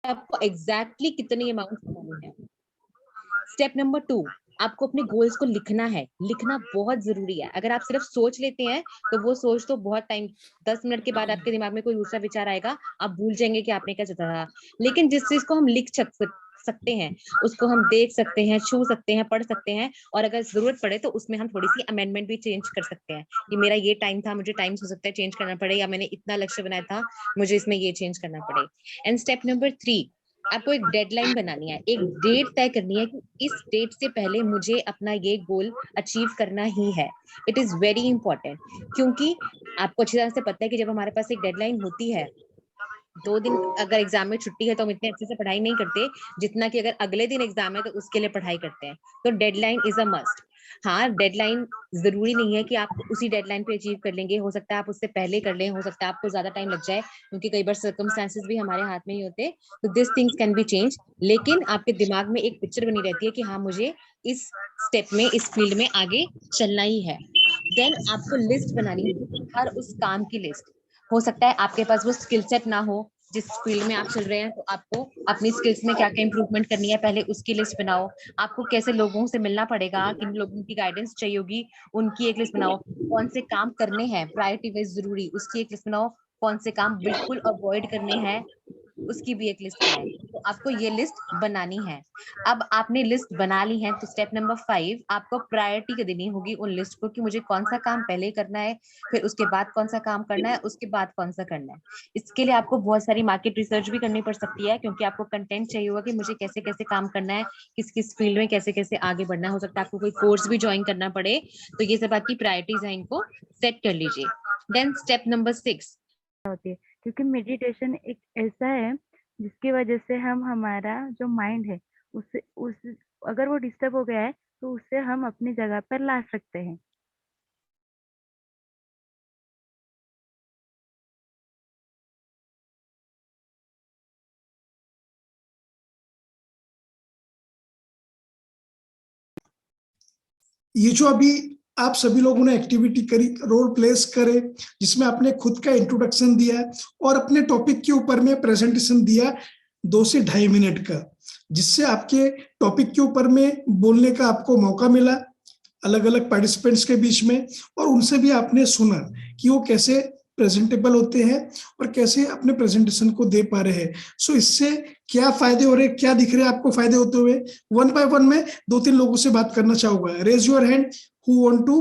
आपको एग्जैक्टली कितनी अमाउंट कमानी है। स्टेप नंबर 2, आपको अपने गोल्स को लिखना है। लिखना बहुत जरूरी है। अगर आप सिर्फ सोच लेते हैं तो वो सोच तो बहुत टाइम, 10 मिनट के बाद आपके दिमाग में कोई दूसरा विचार आएगा, आप भूल जाएंगे कि आपने क्या सोचा था। लेकिन जिस चीज को हम लिख सकते हैं, उसको हम देख सकते हैं, छू सकते हैं, पढ़ सकते हैं, और अगर जरूरत पड़े तो उसमें हम थोड़ी सी अमेंडमेंट भी चेंज कर सकते हैं कि मेरा ये टाइम था, मुझे टाइम हो सकता है चेंज करना पड़े, या मैंने इतना लक्ष्य बनाया था, मुझे इसमें ये चेंज करना पड़े। एंड स्टेप नंबर 3, आपको एक डेडलाइन बनानी है, एक डेट तय करनी है कि इस डेट से पहले मुझे अपना ये गोल अचीव करना ही है। इट इज वेरी इंपॉर्टेंट, क्योंकि आपको अच्छी तरह से पता है कि जब हमारे पास एक डेडलाइन होती है, 2 दिन अगर एग्जाम में छुट्टी है तो हम इतने अच्छे से पढ़ाई नहीं करते जितना कि अगर अगले दिन एग्जाम है तो उसके लिए पढ़ाई करते हैं। तो डेडलाइन इज अ मस्ट। हाँ, डेडलाइन जरूरी नहीं है कि आप उसी डेडलाइन पे अचीव कर लेंगे, हो सकता है आप उससे पहले कर लें, हो सकता है आपको ज्यादा टाइम लग जाए, क्योंकि कई बार सर्कमस्टेंसेस भी हमारे हाथ में ही होते हैं। तो this things can be change, लेकिन आपके दिमाग में एक पिक्चर बनी रहती है कि हाँ, मुझे इस स्टेप में, इस फील्ड में आगे चलना ही है। देन आपको लिस्ट बनानी है, हर उस काम की लिस्ट। हो सकता है आपके पास वो स्किल सेट ना हो जिस फील्ड में आप चल रहे हैं, तो आपको अपनी स्किल्स में क्या क्या इंप्रूवमेंट करनी है, पहले उसकी लिस्ट बनाओ। आपको कैसे लोगों से मिलना पड़ेगा, किन लोगों की गाइडेंस चाहिए होगी, उनकी एक लिस्ट बनाओ। कौन से काम करने हैं प्रायोरिटी वाइज जरूरी, उसकी एक लिस्ट बनाओ। कौन से काम बिल्कुल अवॉइड करने हैं, उसकी भी एक लिस्ट बनाए। तो आपको ये लिस्ट बनानी है। अब आपने लिस्ट बना ली है, तो स्टेप नंबर 5 आपको प्रायोरिटी देनी होगी उन लिस्ट को कि मुझे कौन सा काम पहले करना है, फिर उसके बाद कौन सा काम करना है, उसके बाद कौन सा करना है। इसके लिए आपको बहुत सारी मार्केट रिसर्च भी करनी पड़ सकती है, क्योंकि आपको कंटेंट चाहिए होगा कि मुझे कैसे कैसे काम करना है, किस किस फील्ड में कैसे कैसे आगे बढ़ना है। हो सकता है आपको कोई कोर्स भी ज्वाइन करना पड़े। तो ये सब आपकी प्रायोरिटीज है, इनको सेट कर लीजिए। देन स्टेप नंबर 6 होती है, क्योंकि मेडिटेशन एक ऐसा है जिसकी वजह से हम हमारा जो माइंड है उस अगर वो डिस्टर्ब हो गया है तो उससे हम अपनी जगह पर ला सकते हैं। ये जो अभी आप सभी लोगों ने एक्टिविटी करी, रोल प्लेस करे, जिसमें आपने खुद का इंट्रोडक्शन दिया और अपने टॉपिक के ऊपर में प्रेजेंटेशन दिया 2 से 2.5 मिनट का, जिससे आपके टॉपिक के ऊपर में बोलने का आपको मौका मिला अलग अलग पार्टिसिपेंट्स के बीच में, और उनसे भी आपने सुना कि वो कैसे प्रेजेंटेबल होते हैं और कैसे अपने प्रेजेंटेशन को दे पा रहे हैं। सो इससे क्या फायदे हो रहे, क्या दिख रहे हैं आपको फायदे होते हुए? 1 बाय 1 में 2-3 लोगों से बात करना चाहूंगा। Raise your hand who want to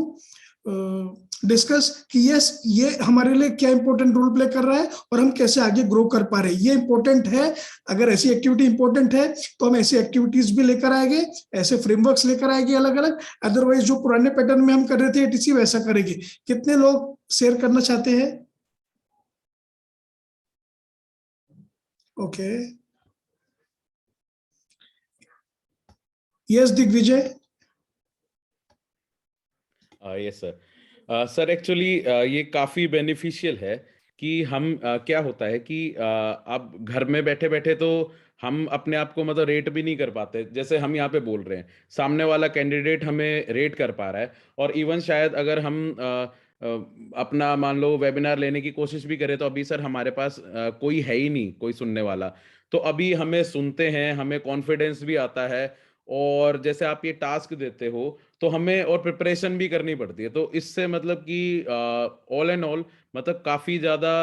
discuss कि यस, ये हमारे लिए क्या इंपॉर्टेंट रोल प्ले कर रहा है और हम कैसे आगे ग्रो कर पा रहे हैं। ये इंपॉर्टेंट है। अगर ऐसी एक्टिविटी इंपॉर्टेंट है तो हम ऐसी एक्टिविटीज भी लेकर आएंगे, ऐसे फ्रेमवर्क्स लेकर आएंगे अलग अलग। अदरवाइज जो पुराने पैटर्न में हम कर रहे थे एटीसी, वैसा करेंगे। कितने लोग शेयर करना चाहते हैं? Okay, yes Digvijay. Yes sir. Sir actually ये काफ़ी बेनिफिशियल है कि हम क्या होता है कि अब घर में बैठे बैठे तो हम अपने आप को मतलब रेट भी नहीं कर पाते। जैसे हम यहाँ पे बोल रहे हैं, सामने वाला कैंडिडेट हमें रेट कर पा रहा है, और इवन शायद अगर हम अपना मान लो वेबिनार लेने की कोशिश भी करें तो अभी सर हमारे पास कोई है ही नहीं कोई सुनने वाला। तो अभी हमें सुनते हैं, हमें कॉन्फिडेंस भी आता है, और जैसे आप ये टास्क देते हो तो हमें और प्रिपरेशन भी करनी पड़ती है। तो इससे मतलब कि ऑल एंड ऑल मतलब काफी ज्यादा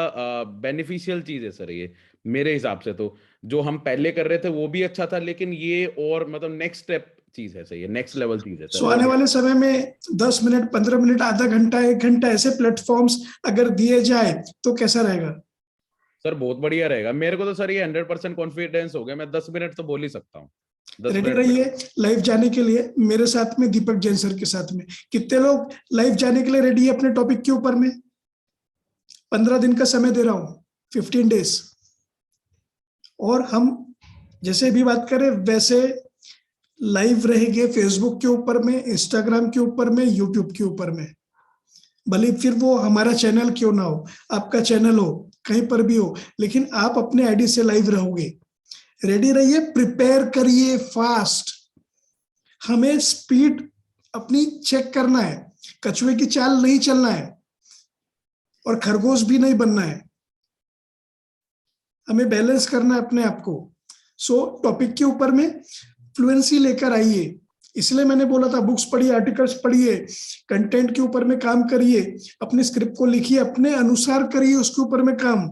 बेनिफिशियल चीज है सर ये, मेरे हिसाब से। तो जो हम पहले कर रहे थे वो भी अच्छा था, लेकिन ये और मतलब नेक्स्ट स्टेप चीज है सर, ये नेक्स्ट लेवल चीज है सर। सो आने वाले समय में 10 मिनट, 15 मिनट, आधा घंटा, 1 घंटा ऐसे प्लेटफॉर्म्स अगर दिए जाए तो कैसा रहेगा? सर बहुत बढ़िया रहेगा। मेरे को तो सर ये 100% कॉन्फिडेंस हो गया, मैं 10 मिनट तो बोल ही सकता हूँ। रेडी रहिए लाइव जाने के लिए मेरे साथ में, दीपक जैन सर के साथ में। कितने लोग लाइव जाने के लिए रेडी है अपने टॉपिक के ऊपर में? 15 दिन का समय दे रहा हूं, 15 डेज। और हम जैसे भी बात करें वैसे लाइव रहेंगे फेसबुक के ऊपर में, इंस्टाग्राम के ऊपर में, यूट्यूब के ऊपर में। भले फिर वो हमारा चैनल क्यों ना हो, आपका चैनल हो, कहीं पर भी हो, लेकिन आप अपने आईडी से लाइव रहोगे। रेडी रहिए, प्रिपेयर करिए फास्ट। हमें स्पीड अपनी चेक करना है, कछुए की चाल नहीं चलना है और खरगोश भी नहीं बनना है। हमें बैलेंस करना है अपने आप को। सो टॉपिक के ऊपर में फ्लुएंसी लेकर आइए। इसलिए मैंने बोला था बुक्स पढ़िए, आर्टिकल्स पढ़िए, कंटेंट के ऊपर में काम करिए, अपने स्क्रिप्ट को लिखिए, अपने अनुसार करिए उसके ऊपर में काम।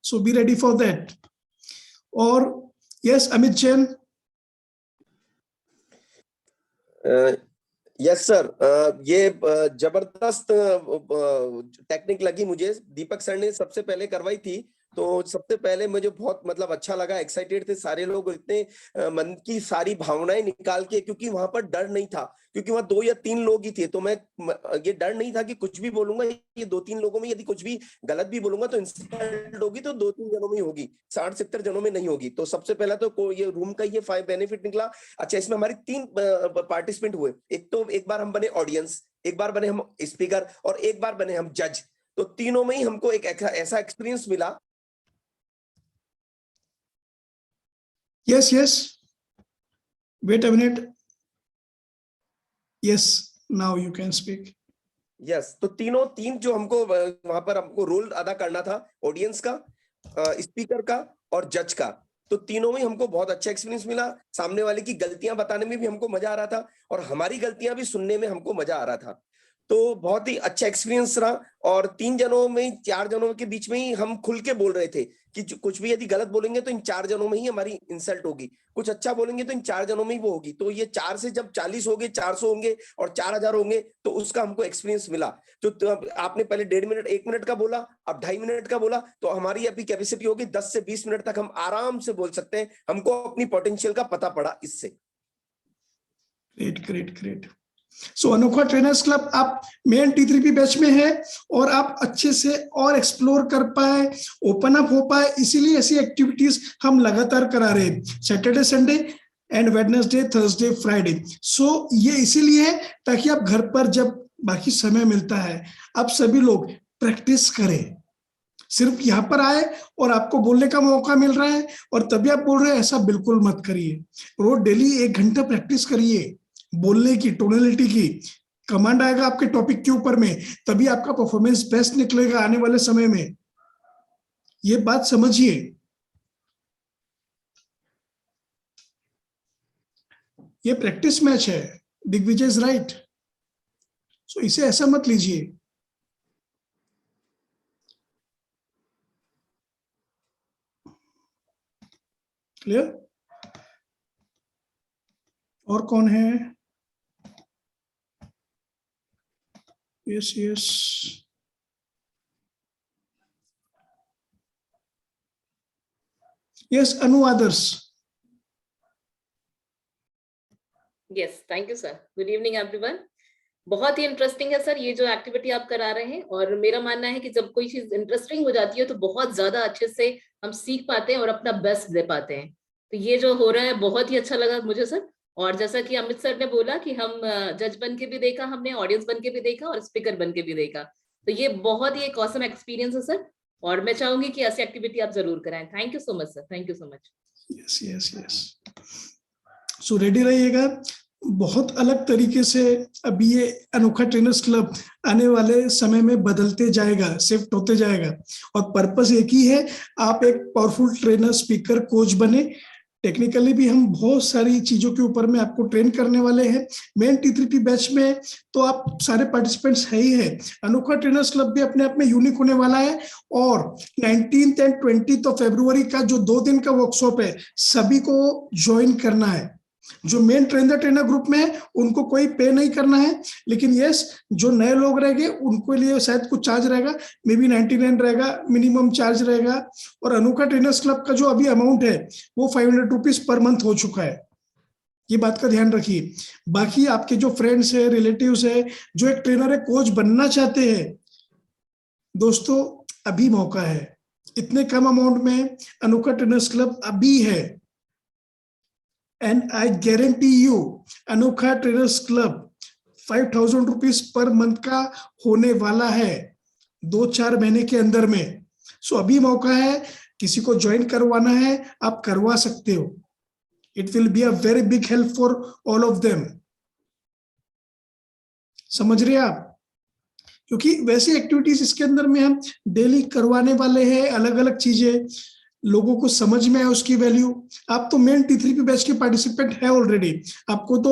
सो बी रेडी फॉर दैट। और yes Amit Jain. Yes sir, ये जबरदस्त टेक्निक लगी मुझे। दीपक सर ने सबसे पहले करवाई थी, तो सबसे पहले मुझे बहुत मतलब अच्छा लगा, एक्साइटेड थे सारे लोग, इतने मन की सारी भावनाएं निकाल के, क्योंकि वहां पर डर नहीं था, क्योंकि वहां 2 या 3 लोग ही थे। तो मैं ये डर नहीं था कि कुछ भी बोलूंगा, ये 2-3 लोगों में यदि कुछ भी गलत भी बोलूंगा तो इंसल्ट होगी तो 2-3 जनों में ही होगी, 60-70 जनों में नहीं होगी। तो सबसे पहला तो ये रूम का ये 5 बेनिफिट निकला। अच्छा, इसमें हमारी 3 पार्टिसिपेंट हुए। एक बार हम बने ऑडियंस, एक बार बने हम स्पीकर और एक बार बने हम जज। तो तीनों में ही हमको एक ऐसा एक्सपीरियंस मिला। Yes. Wait a minute. Yes, now you can speak. Yes, तो तीन जो हमको वहां पर हमको रोल अदा करना था, ऑडियंस का, स्पीकर का और जज का। तो तीनों में हमको बहुत अच्छा एक्सपीरियंस मिला। सामने वाले की गलतियां बताने में भी हमको मजा आ रहा था और हमारी गलतियां भी सुनने में हमको मजा आ रहा था। तो बहुत ही अच्छा एक्सपीरियंस रहा। और 3 जनों में 4 जनों के बीच में ही हम खुल के बोल रहे थे कि कुछ भी यदि गलत बोलेंगे तो इन 4 जनों में ही हमारी इंसल्ट होगी, कुछ अच्छा बोलेंगे तो इन 4 जनों में ही वो होगी। तो ये 4 से जब 40 होंगे, 400 होंगे और 4000 होंगे तो उसका हमको एक्सपीरियंस मिला। तो आपने पहले 1.5 मिनट 1 मिनट का बोला, अब 2.5 मिनट का बोला, तो हमारी अभी कैपेसिटी होगी 10 से 20 मिनट तक हम आराम से बोल सकते हैं। हमको अपनी पोटेंशियल का पता पड़ा इससे। ग्रेट। सो अनोखा ट्रेनर्स क्लब आप मेन T3P बैच में है और आप अच्छे से और एक्सप्लोर कर पाए, ओपन अप हो पाए, इसीलिए ऐसी एक्टिविटीज हम लगातार करा रहे हैं, Saturday Sunday and Wednesday, Thursday, Friday. So ये इसीलिए है ताकि आप घर पर जब बाकी समय मिलता है आप सभी लोग प्रैक्टिस करें। सिर्फ यहाँ पर आए और आपको बोलने का मौका मिल रहा है और तभी आप बोल रहे हैं, ऐसा बिल्कुल मत करिए। रोज डेली 1 घंटा प्रैक्टिस करिए बोलने की, टोनलिटी की। कमांड आएगा आपके टॉपिक के ऊपर में, तभी आपका परफॉर्मेंस बेस्ट निकलेगा आने वाले समय में। ये बात समझिए। ये प्रैक्टिस मैच है, दिग्विजय इज राइट। सो इसे ऐसा मत लीजिए। क्लियर? और कौन है? Yes. Yes, Anu, others. Yes, thank you, sir. Good evening, everyone. बहुत ही इंटरेस्टिंग है सर ये जो एक्टिविटी आप करा रहे हैं, और मेरा मानना है कि जब कोई चीज इंटरेस्टिंग हो जाती है तो बहुत ज्यादा अच्छे से हम सीख पाते हैं और अपना बेस्ट दे पाते हैं। तो ये जो हो रहा है बहुत ही अच्छा लगा मुझे सर। और जैसा कि अमित सर ने बोला कि हम जज बन के भी देखा, हमने ऑडियंस बन के भी देखा और स्पीकर बन के भी देखा, तो ये बहुत ही एक ऑसम एक्सपीरियंस है सर। और मैं चाहूंगी कि ऐसी एक्टिविटी आप जरूर कराएं। Thank you so much sir, thank you so much. Yes. So ready रहिएगा। बहुत अलग तरीके से अभी ये अनोखा ट्रेनर्स क्लब आने वाले समय में बदलते जाएगा, शिफ्ट होते जाएगा, और पर्पस एक ही है, आप एक पावरफुल ट्रेनर, स्पीकर, कोच बने। टेक्निकली भी हम बहुत सारी चीजों के ऊपर में आपको ट्रेन करने वाले हैं। मेन T3P बैच में तो आप सारे पार्टिसिपेंट्स है ही है। अनोखा ट्रेनर्स क्लब भी अपने आप में यूनिक होने वाला है। और 19th एंड 20th फरवरी का जो 2 दिन का वर्कशॉप है, सभी को ज्वाइन करना है। जो मेन ट्रेनर ग्रुप में है उनको कोई पे नहीं करना है, लेकिन यस, जो नए लोग रहेंगे उनको लिए शायद कुछ चार्ज रहेगा, मे बी 99 रहेगा, मिनिमम चार्ज रहेगा। और अनोखा ट्रेनर्स क्लब का जो अभी अमाउंट है वो 500 रुपीज पर मंथ हो चुका है। ये बात का ध्यान रखिए। बाकी आपके जो फ्रेंड्स है, रिलेटिव्स है, जो एक ट्रेनर है, कोच बनना चाहते हैं, दोस्तों अभी मौका है। इतने कम अमाउंट में अनोखा ट्रेनर्स क्लब अभी है। And I guarantee you, अनोखा trainers club 5000 rupees per month का होने वाला है 2-4 महीने के अंदर में। सो अभी मौका है, किसी को ज्वाइन करवाना है आप करवा सकते हो। It will be a very big help for all of them. समझ रहे आप? क्योंकि वैसी एक्टिविटीज इसके अंदर में हम डेली करवाने वाले हैं, अलग अलग चीजें, लोगों को समझ में आए उसकी वैल्यू। आप तो मेन T3P बैच के पार्टिसिपेंट है ऑलरेडी, आपको तो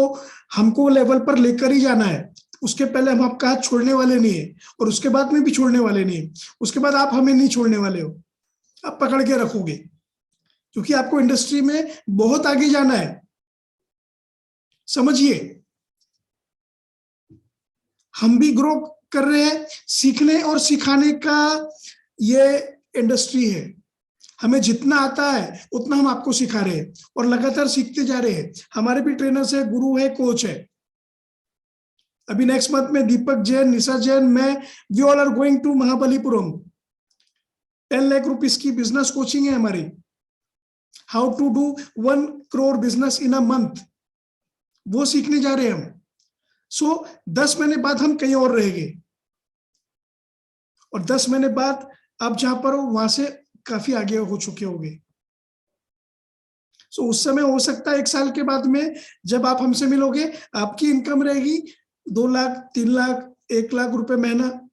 हमको लेवल पर लेकर ही जाना है। उसके पहले हम आपका हाथ छोड़ने वाले नहीं है और उसके बाद में भी छोड़ने वाले नहीं है। उसके बाद आप हमें नहीं छोड़ने वाले हो, आप पकड़ के रखोगे, क्योंकि आपको इंडस्ट्री में बहुत आगे जाना है। समझिए, हम भी ग्रो कर रहे हैं, सीखने और सिखाने का ये इंडस्ट्री है। हमें जितना आता है उतना हम आपको सिखा रहे हैं और लगातार सीखते जा रहे हैं। हमारे भी ट्रेनर्स है, गुरु है, कोच है। अभी नेक्स्ट मंथ में दीपक जैन, निशा जैन, मैं, we all are going to Mahabalipuram. 10 lakh rupees की बिजनेस कोचिंग है हमारी। How to do 1 crore business in a month, वो सीखने जा रहे हैं हम। सो 10 महीने बाद हम कहीं और रहेंगे और 10 महीने बाद आप जहां पर हो वहां से काफी आगे हो चुके होंगे। सो उस समय हो सकता है 1 साल के बाद में जब आप हमसे मिलोगे, आपकी इनकम रहेगी 2 लाख, 3 लाख, 1 लाख रुपए महीना,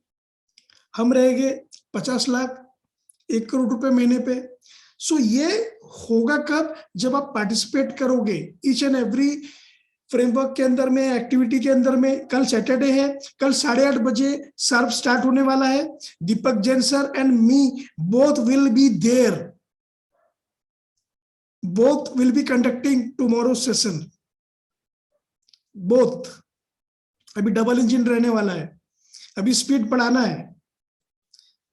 हम रहेंगे 50 लाख, 1 करोड़ रुपए महीने पे। सो ये होगा कब? जब आप पार्टिसिपेट करोगे ईच एंड एवरी फ्रेमवर्क के अंदर में, एक्टिविटी के अंदर में। कल सैटरडे है, कल 8:30 बजे शार्प स्टार्ट होने वाला है। Deepak Jain sir and me both will be there, both will be conducting tomorrow session, both. अभी डबल इंजन रहने वाला है, अभी स्पीड बढ़ाना है,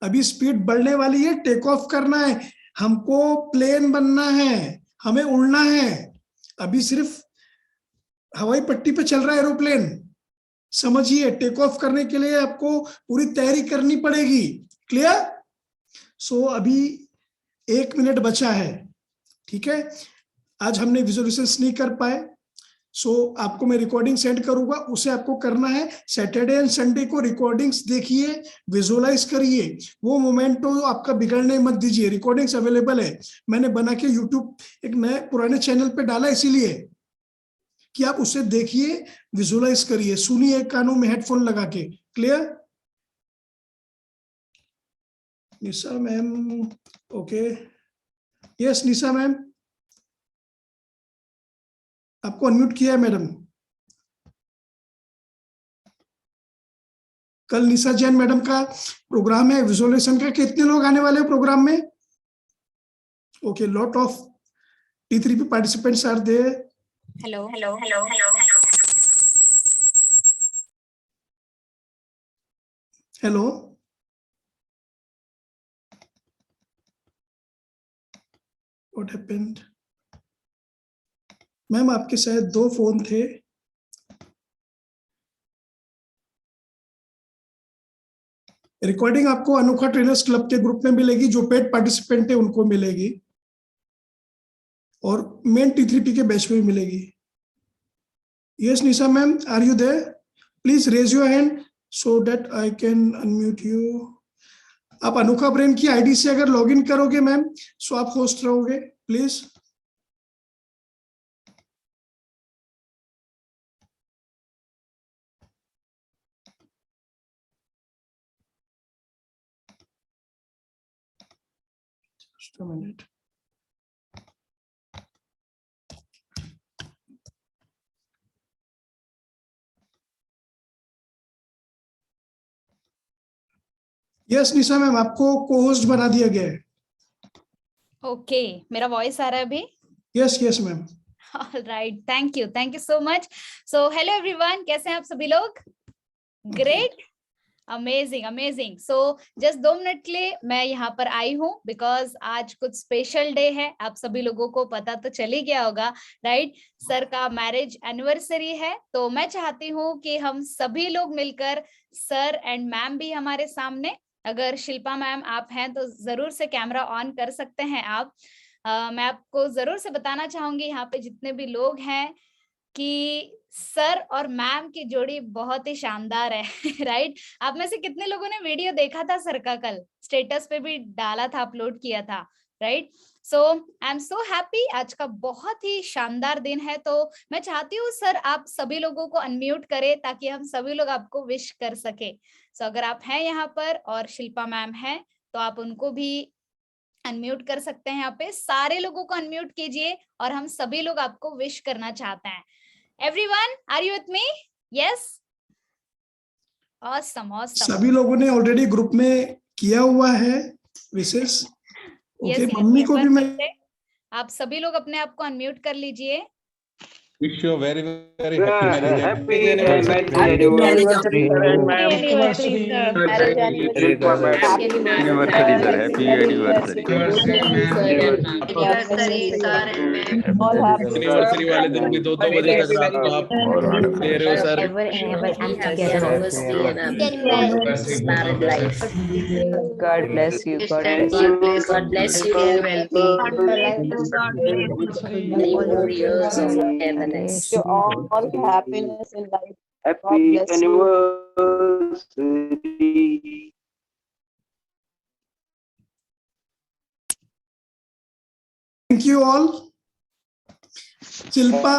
अभी स्पीड बढ़ने वाली है, टेक ऑफ करना है, हमको प्लेन बनना है, हमें उड़ना है। अभी सिर्फ हवाई पट्टी पे चल रहा है एरोप्लेन, समझिए। टेक ऑफ करने के लिए आपको पूरी तैयारी करनी पड़ेगी। क्लियर? सो अभी 1 मिनट बचा है, ठीक है। आज हमने विजुअलाइजेशन नहीं कर पाए, सो आपको मैं रिकॉर्डिंग सेंड करूंगा, उसे आपको करना है। सैटरडे एंड संडे को रिकॉर्डिंग्स देखिए, विजुअलाइज करिए, वो मोमेंट तो आपका बिगड़ने मत दीजिए। रिकॉर्डिंग्स अवेलेबल है, मैंने बना के यूट्यूब एक नए पुराने चैनल पे डाला, इसीलिए कि आप उसे देखिए, विजुअलाइज करिए, सुनिए कानों में हेडफोन लगा के। Clear? Nisha ma'am, okay, yes Nisha ma'am, आपको अनम्यूट किया है मैडम। कल निशा जैन मैडम का प्रोग्राम है विजुअलाइजेशन का। कितने लोग आने वाले हैं प्रोग्राम में? Okay, lot of T3P participants are there. Hello hello, what happened? Ma'am आपके शायद 2 फोन थे। रिकॉर्डिंग आपको अनोखा ट्रेनर्स क्लब के ग्रुप में मिलेगी, जो पेड पार्टिसिपेंट है उनको मिलेगी, और मेन T3P के बैच में मिलेगी। Yes Nisha ma'am, are you there? Please raise your hand so that I can unmute you. आप अनोखा ब्रेन की आईडी से अगर लॉगिन करोगे मैम, सो आप होस्ट रहोगे, please. Just a minute. Yes Nisha ma'am, आपको को-होस्ट बना दिया गया है। ओके, मेरा वॉइस आ रहा है अभी? Yes yes ma'am. Alright, thank you so much. So hello everyone, कैसे हैं आप सभी लोग? Great, amazing. So just 2 minute के लिए मैं यहाँ पर आई हूँ, बिकॉज आज कुछ स्पेशल डे है। आप सभी लोगों को पता तो चल ही गया होगा, राइट? सर का मैरिज एनिवर्सरी है, तो मैं चाहती हूँ कि हम सभी लोग मिलकर, सर एंड मैम भी हमारे सामने, अगर शिल्पा मैम आप हैं तो जरूर से कैमरा ऑन कर सकते हैं आप। मैं आपको जरूर से बताना चाहूंगी यहाँ पे जितने भी लोग हैं कि सर और मैम की जोड़ी बहुत ही शानदार है। राइट? आप में से कितने लोगों ने वीडियो देखा था सर का? कल स्टेटस पे भी डाला था, अपलोड किया था, right? So I am so happy. आज का बहुत ही शानदार दिन है, तो मैं चाहती हूँ सर आप सभी लोगों को अनम्यूट करें ताकि हम सभी लोग आपको विश कर सके। सो अगर आप हैं यहाँ पर और शिल्पा मैम हैं तो आप उनको भी अनम्यूट कर सकते हैं। यहाँ पे सारे लोगों को अनम्यूट कीजिए और हम सभी लोग आपको विश करना चाहते हैं। Everyone, are you with me? Yes? Awesome. सभी लोगों ने ऑलरेडी ग्रुप में किया हुआ है विशेष। ओके, मम्मी को भी मैं, आप सभी लोग अपने आप को अनम्यूट कर लीजिए। Wish you a very very Sir, happy happy anniversary. anniversrsary, anniversary, sir. Marriage anniversary. Shilpa madam. Happy anniversary sir, happy anniversary. anniversary, sir and ma'am. All happy anniversary वाले दिन भी 2-2 बजे तक रात को आप ले रहे हो sir. Ever and ever and Happy together. anniversary and happy married life. God bless you. God bless God you. bless, God bless you. Many more years of happiness. you all happiness in life. Happy bless you. anniversary. Thank you all. Shilpa,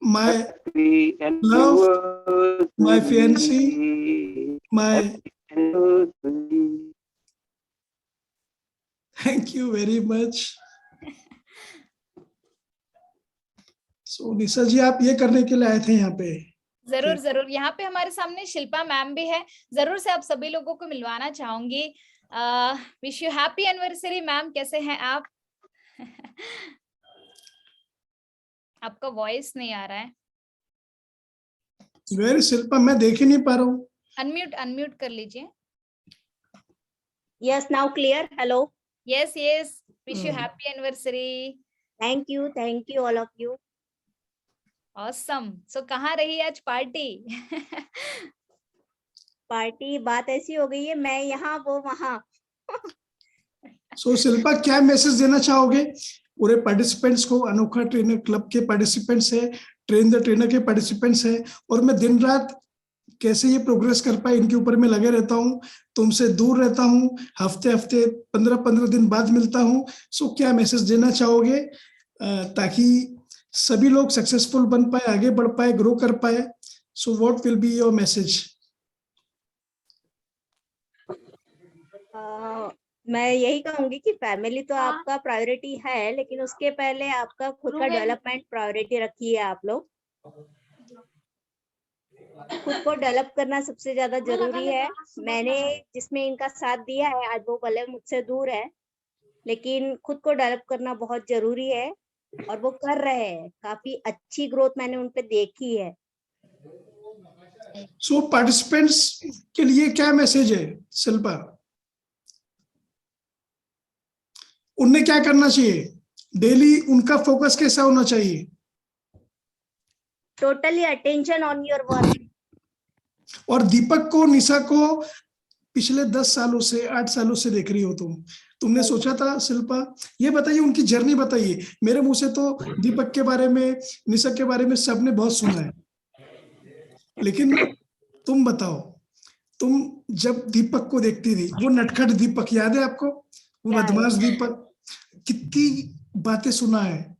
my Happy love, anniversary. my fiancée, my anniversary. thank you very much. So निशा जी, आप ये करने के लिए आए थे यहाँ पे? जरूर जरूर, यहाँ पे हमारे सामने शिल्पा मैम भी है, जरूर से आप सभी लोगों को मिलवाना चाहूंगी। Wish you happy anniversary ma'am, कैसे हैं आप? आपका वॉइस नहीं आ रहा है। वेरी शिल्पा, मैं देख ही नहीं पा रहा हूँ। अनम्यूट कर लीजिए। Yes, now clear. Hello. Yes yes, wish you happy anniversary. Thank you all of you. Awesome. So कहाँ रही आज पार्टी? पार्टी बात ऐसी हो गई है, मैं यहाँ वो वहाँ। सो शिल्पा, क्या मैसेज देना चाहोगे पूरे पार्टिसिपेंट्स को? अनोखा ट्रेनर क्लब के पार्टिसिपेंट्स है, ट्रेन द ट्रेनर के पार्टिसिपेंट्स है, और मैं दिन रात कैसे ये प्रोग्रेस कर पाए इनके ऊपर मैं लगे रहता हूँ, तुमसे दूर रहता हूँ, हफ्ते 15 दिन बाद मिलता हूँ। सो क्या मैसेज देना चाहोगे ताकि सभी लोग सक्सेसफुल बन पाए, आगे बढ़ पाए, ग्रो कर पाए? So what will be your message? मैं यही कहूंगी कि फैमिली तो आपका प्रायोरिटी है, लेकिन उसके पहले आपका खुद का डेवलपमेंट प्रायोरिटी रखिए। आप लोग खुद को डेवलप करना सबसे ज्यादा जरूरी है। मैंने जिसमें इनका साथ दिया है, आज वो भले मुझसे दूर है, लेकिन खुद को डेवलप करना बहुत जरूरी है, और वो कर रहे हैं। काफी अच्छी ग्रोथ मैंने उन पे देखी है। सो पार्टिसिपेंट्स के लिए क्या मैसेज है शिल्पा? उन्हें क्या करना चाहिए? डेली उनका फोकस कैसा होना चाहिए? Totally attention on your work. और दीपक को, निशा को पिछले 10 सालों से, 8 सालों से देख रही हो तुमने सोचा था शिल्पा? ये बताइए, उनकी जर्नी बताइए। मेरे मुंह से तो दीपक के बारे में, निशा के बारे में सबने बहुत सुना है, लेकिन तुम बताओ, तुम जब दीपक को देखती थी, वो नटखट दीपक याद है आपको? वो बदमाश दीपक, कितनी बातें सुना है,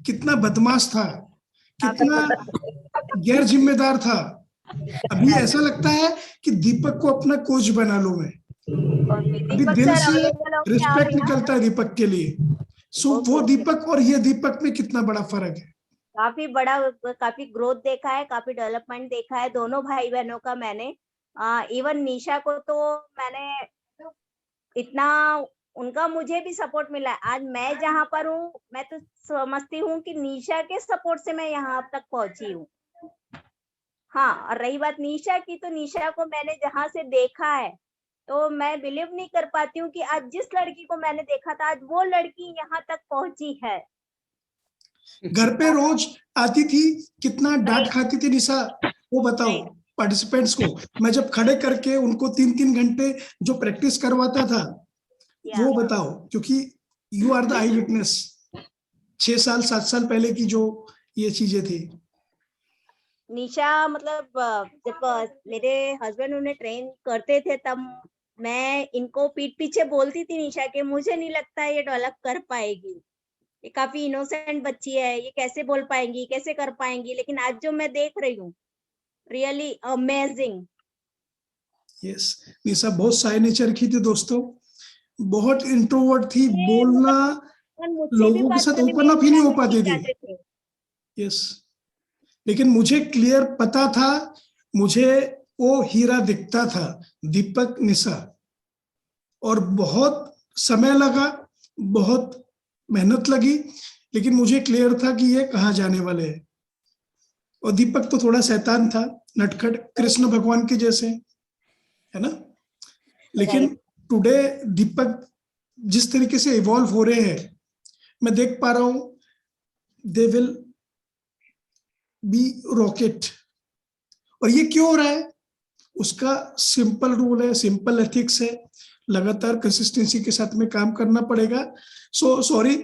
कितना बदमाश था, कितना गैर जिम्मेदार था। अभी ऐसा लगता है कि दीपक को अपना कोच बना लूं मैं। अभी दिल से रिस्पेक्ट निकलता है दीपक के लिए। सो वो दीपक और ये दीपक में कितना बड़ा फर्क है? काफी बड़ा, काफी ग्रोथ देखा है, काफी डेवलपमेंट देखा है दोनों भाई बहनों का मैंने। इवन निशा को तो मैंने इतना, उनका मुझे भी सपोर्ट मिला है। आज मैं जहाँ पर हूँ, मैं तो समझती हूँ कि निशा के सपोर्ट से मैं यहाँ तक पहुंची हूँ। हाँ, और रही बात निशा की, तो निशा को मैंने जहाँ से देखा है, तो मैं बिलीव नहीं कर पाती हूँ कि आज जिस लड़की को मैंने देखा था, आज वो लड़की यहाँ तक पहुंची है। घर पे रोज आती थी, कितना डांट खाती थी निशा, वो बताओ पार्टिसिपेंट्स को। मैं जब खड़े करके उनको 3-3 घंटे जो प्रैक्टिस करवाता था, वो बताओ, क्योंकि you are the eyewitness. 6 साल 7 साल पहले की जो ये चीजें थी। निशा मतलब जब मेरे हस्बैंड उन्हें ट्रेन करते थे, तब मैं इनको पीठ पीछे बोलती थी निशा के, मुझे नहीं लगता ये डेवलप कर पाएगी, ये काफी इनोसेंट बच्ची है, ये कैसे बोल पाएंगी, कैसे कर पाएंगी। लेकिन आज जो मैं देख रही हूँ, रियली अमेजिंग। यस, निशा बहुत शाय नेचर की थी दोस्तों, बहुत इंट्रोवर्ट थी, बोलना, लोगों के साथ ओपन अप ही नहीं हो पाती थी। यस, लेकिन मुझे क्लियर पता था, मुझे वो हीरा दिखता था, दीपक निशा, और बहुत समय लगा, बहुत मेहनत लगी, लेकिन मुझे क्लियर था कि ये कहाँ जाने वाले हैं। और दीपक तो थोड़ा शैतान था, नटखट, कृष्ण भगवान के जैसे, है ना। लेकिन टुडे दीपक जिस तरीके से इवॉल्व हो रहे हैं, मैं देख पा रहा हूं, दे विल बी रॉकेट। और ये क्यों हो रहा है? उसका सिंपल रूल है, सिंपल एथिक्स है, लगातार कंसिस्टेंसी के साथ में काम करना पड़ेगा। सो सॉरी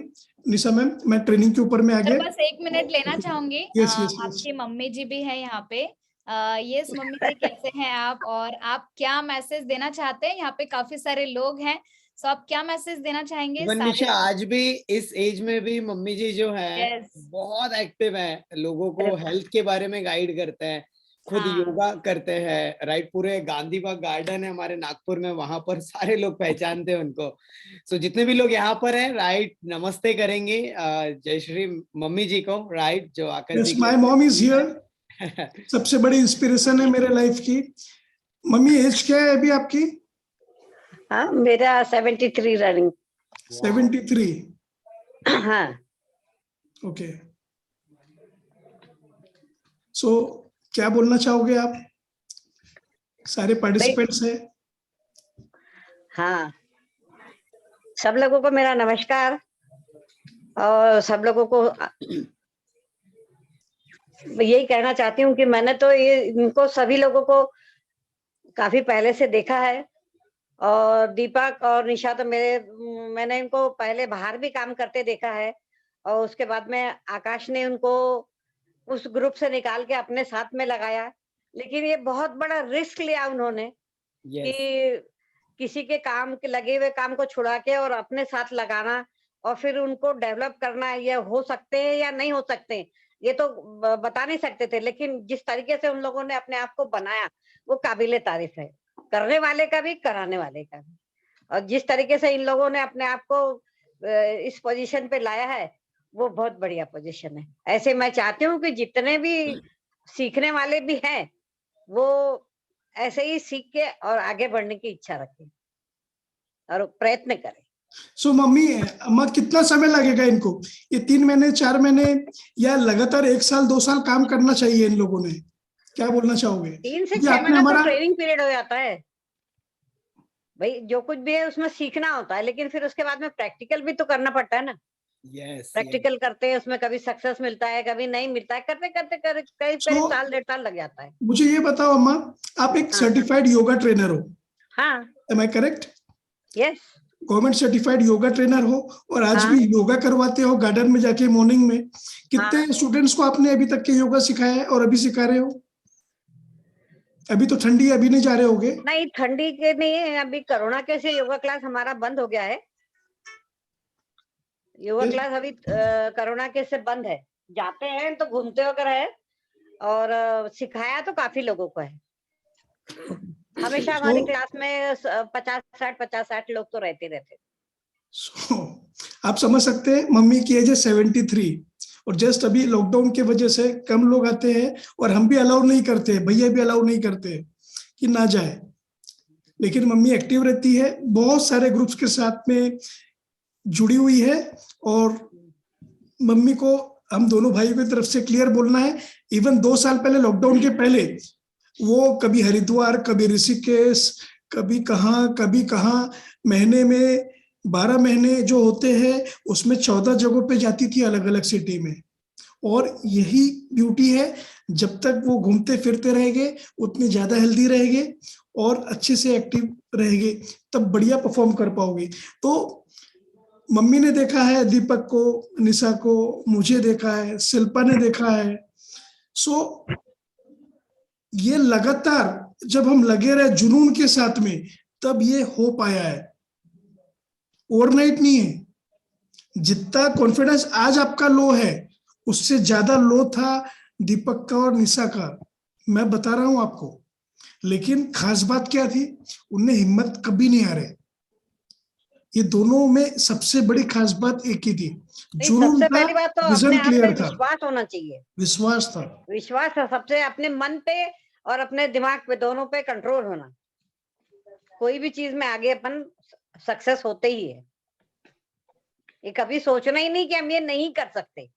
निशा मैम, मैं ट्रेनिंग के ऊपर में आ सर गया। बस 1 मिनट लेना चाहूंगी। Yes yes yes. आपकी मम्मी जी भी है यहाँ पे। यस मम्मी जी, कैसे हैं आप और आप क्या मैसेज देना चाहते हैं? यहाँ पे काफी सारे लोग हैं, सो आप क्या मैसेज देना चाहेंगे? निशा, आज भी इस एज में भी मम्मी जी जो है बहुत एक्टिव है, लोगों को हेल्थ के बारे में गाइड करते हैं, खुद योगा करते हैं, राइट। पूरे गांधी बाग गार्डन है हमारे नागपुर में, वहां पर सारे लोग पहचानते हैं उनको। सो जितने भी लोग यहाँ पर हैं, राइट, नमस्ते करेंगे जय श्री मम्मी जी को, राइट, जो आकर yes, my mom is here. सबसे बड़ी इंस्पिरेशन है मेरे लाइफ की। मम्मी एज क्या है अभी आपकी? हाँ, मेरा 73 रनिंग। 73? हाँ। ओके। सो क्या बोलना चाहोगे आप? सारे पार्टिसिपेंट्स हैं। हाँ, सब लोगों को मेरा नमस्कार। और सब लोगों को यही कहना चाहती हूँ कि मैंने तो ये इनको सभी लोगों को काफी पहले से देखा है। और दीपक और निशा तो मैंने इनको पहले बाहर भी काम करते देखा है, और उसके बाद में आकाश ने उनको उस ग्रुप से निकाल के अपने साथ में लगाया। लेकिन ये बहुत बड़ा रिस्क लिया उन्होंने कि किसी के काम के लगे हुए काम को छुड़ा के और अपने साथ लगाना, और फिर उनको डेवलप करना। ये हो सकते हैं या नहीं हो सकते ये तो बता नहीं सकते थे, लेकिन जिस तरीके से उन लोगों ने अपने आप को बनाया वो काबिले तारीफ है, करने वाले का भी, कराने वाले का भी। और जिस तरीके से इन लोगों ने अपने आप को इस पोजीशन पे लाया है वो बहुत बढ़िया पोजीशन है। ऐसे मैं चाहती हूँ कि जितने भी सीखने वाले भी हैं वो ऐसे ही सीख के और आगे बढ़ने की इच्छा रखें और प्रयत्न करें। सो मम्मी, अम्मा, कितना समय लगेगा इनको? ये 3 महीने 4 महीने या लगातार 1 साल 2 साल काम करना चाहिए इन लोगों ने? क्या बोलना चाहोगे? 3 से 6 महीना तो ट्रेनिंग पीरियड हो जाता है भाई, जो कुछ भी है उसमें सीखना होता है, लेकिन फिर उसके बाद में प्रैक्टिकल भी तो करना पड़ता है ना। प्रैक्टिकल करते हैं, उसमें कभी सक्सेस मिलता है, कभी नहीं मिलता है, करते करते कई साल 1.5 साल लग जाता है। मुझे ये बताओ अम्मा, आप एक सर्टिफाइड योगा ट्रेनर हो? हाँ। Am I correct? Yes. Government certified yoga trainer हो और आज भी योगा करवाते हो गार्डन में जाके मॉर्निंग में। कितने स्टूडेंट्स को आपने अभी तक के योगा सिखाया है और अभी सिखा रहे हो? अभी तो ठंडी, अभी नहीं जा रहे होगे? नहीं, ठंडी के नहीं है, अभी कोरोना के से योगा क्लास हमारा बंद हो गया है। योगा क्लास अभी कोरोना के से बंद है। जाते हैं तो घूमते वगैरह है, और सिखाया तो काफी लोगों को है। हमेशा हमारी क्लास में 50-60 लोग तो रहते आप समझ सकते हैं, मम्मी की एज है 73 और जस्ट अभी लॉकडाउन के वजह से कम लोग आते हैं, और हम भी अलाउ नहीं करते, भैया भी अलाउ नहीं करते कि ना जाए। लेकिन मम्मी एक्टिव रहती है, बहुत सारे ग्रुप्स के साथ में जुड़ी हुई है। और मम्मी को हम दोनों भाइयों की तरफ से क्लियर बोलना है, इवन 2 साल पहले, लॉकडाउन के पहले, वो कभी हरिद्वार, कभी ऋषिकेश, कभी कहाँ, महीने में 12 महीने जो होते हैं उसमें 14 जगहों पे जाती थी, अलग अलग सिटी में। और यही ब्यूटी है, जब तक वो घूमते फिरते रहेंगे उतने ज्यादा हेल्दी रहेंगे और अच्छे से एक्टिव रहेंगे, तब बढ़िया परफॉर्म कर पाओगे। तो मम्मी ने देखा है दीपक को, निशा को, मुझे देखा है, शिल्पा ने देखा है। सो ये लगातार जब हम लगे रहे जुनून के साथ में, तब ये हो पाया है, ओवरनाइट नहीं है। जितना कॉन्फिडेंस आज आपका लो है उससे ज्यादा लो था दीपक का और निशा का, मैं बता रहा हूं आपको। लेकिन खास बात क्या थी, उनने हिम्मत कभी नहीं हारे। ये दोनों में सबसे बड़ी खास बात एक ही थी, जुनून सबसे था, पहली बात तो विजन अपने आप पे क्लियर था, विश्वास होना चाहिए। विश्वास था, विश्वास था सबसे, अपने मन पे और अपने दिमाग पे, दोनों पे कंट्रोल होना। कोई भी चीज में आगे अपन सक्सेस होते ही है। ये कभी सोचना ही नहीं कि हम ये नहीं कर सकते।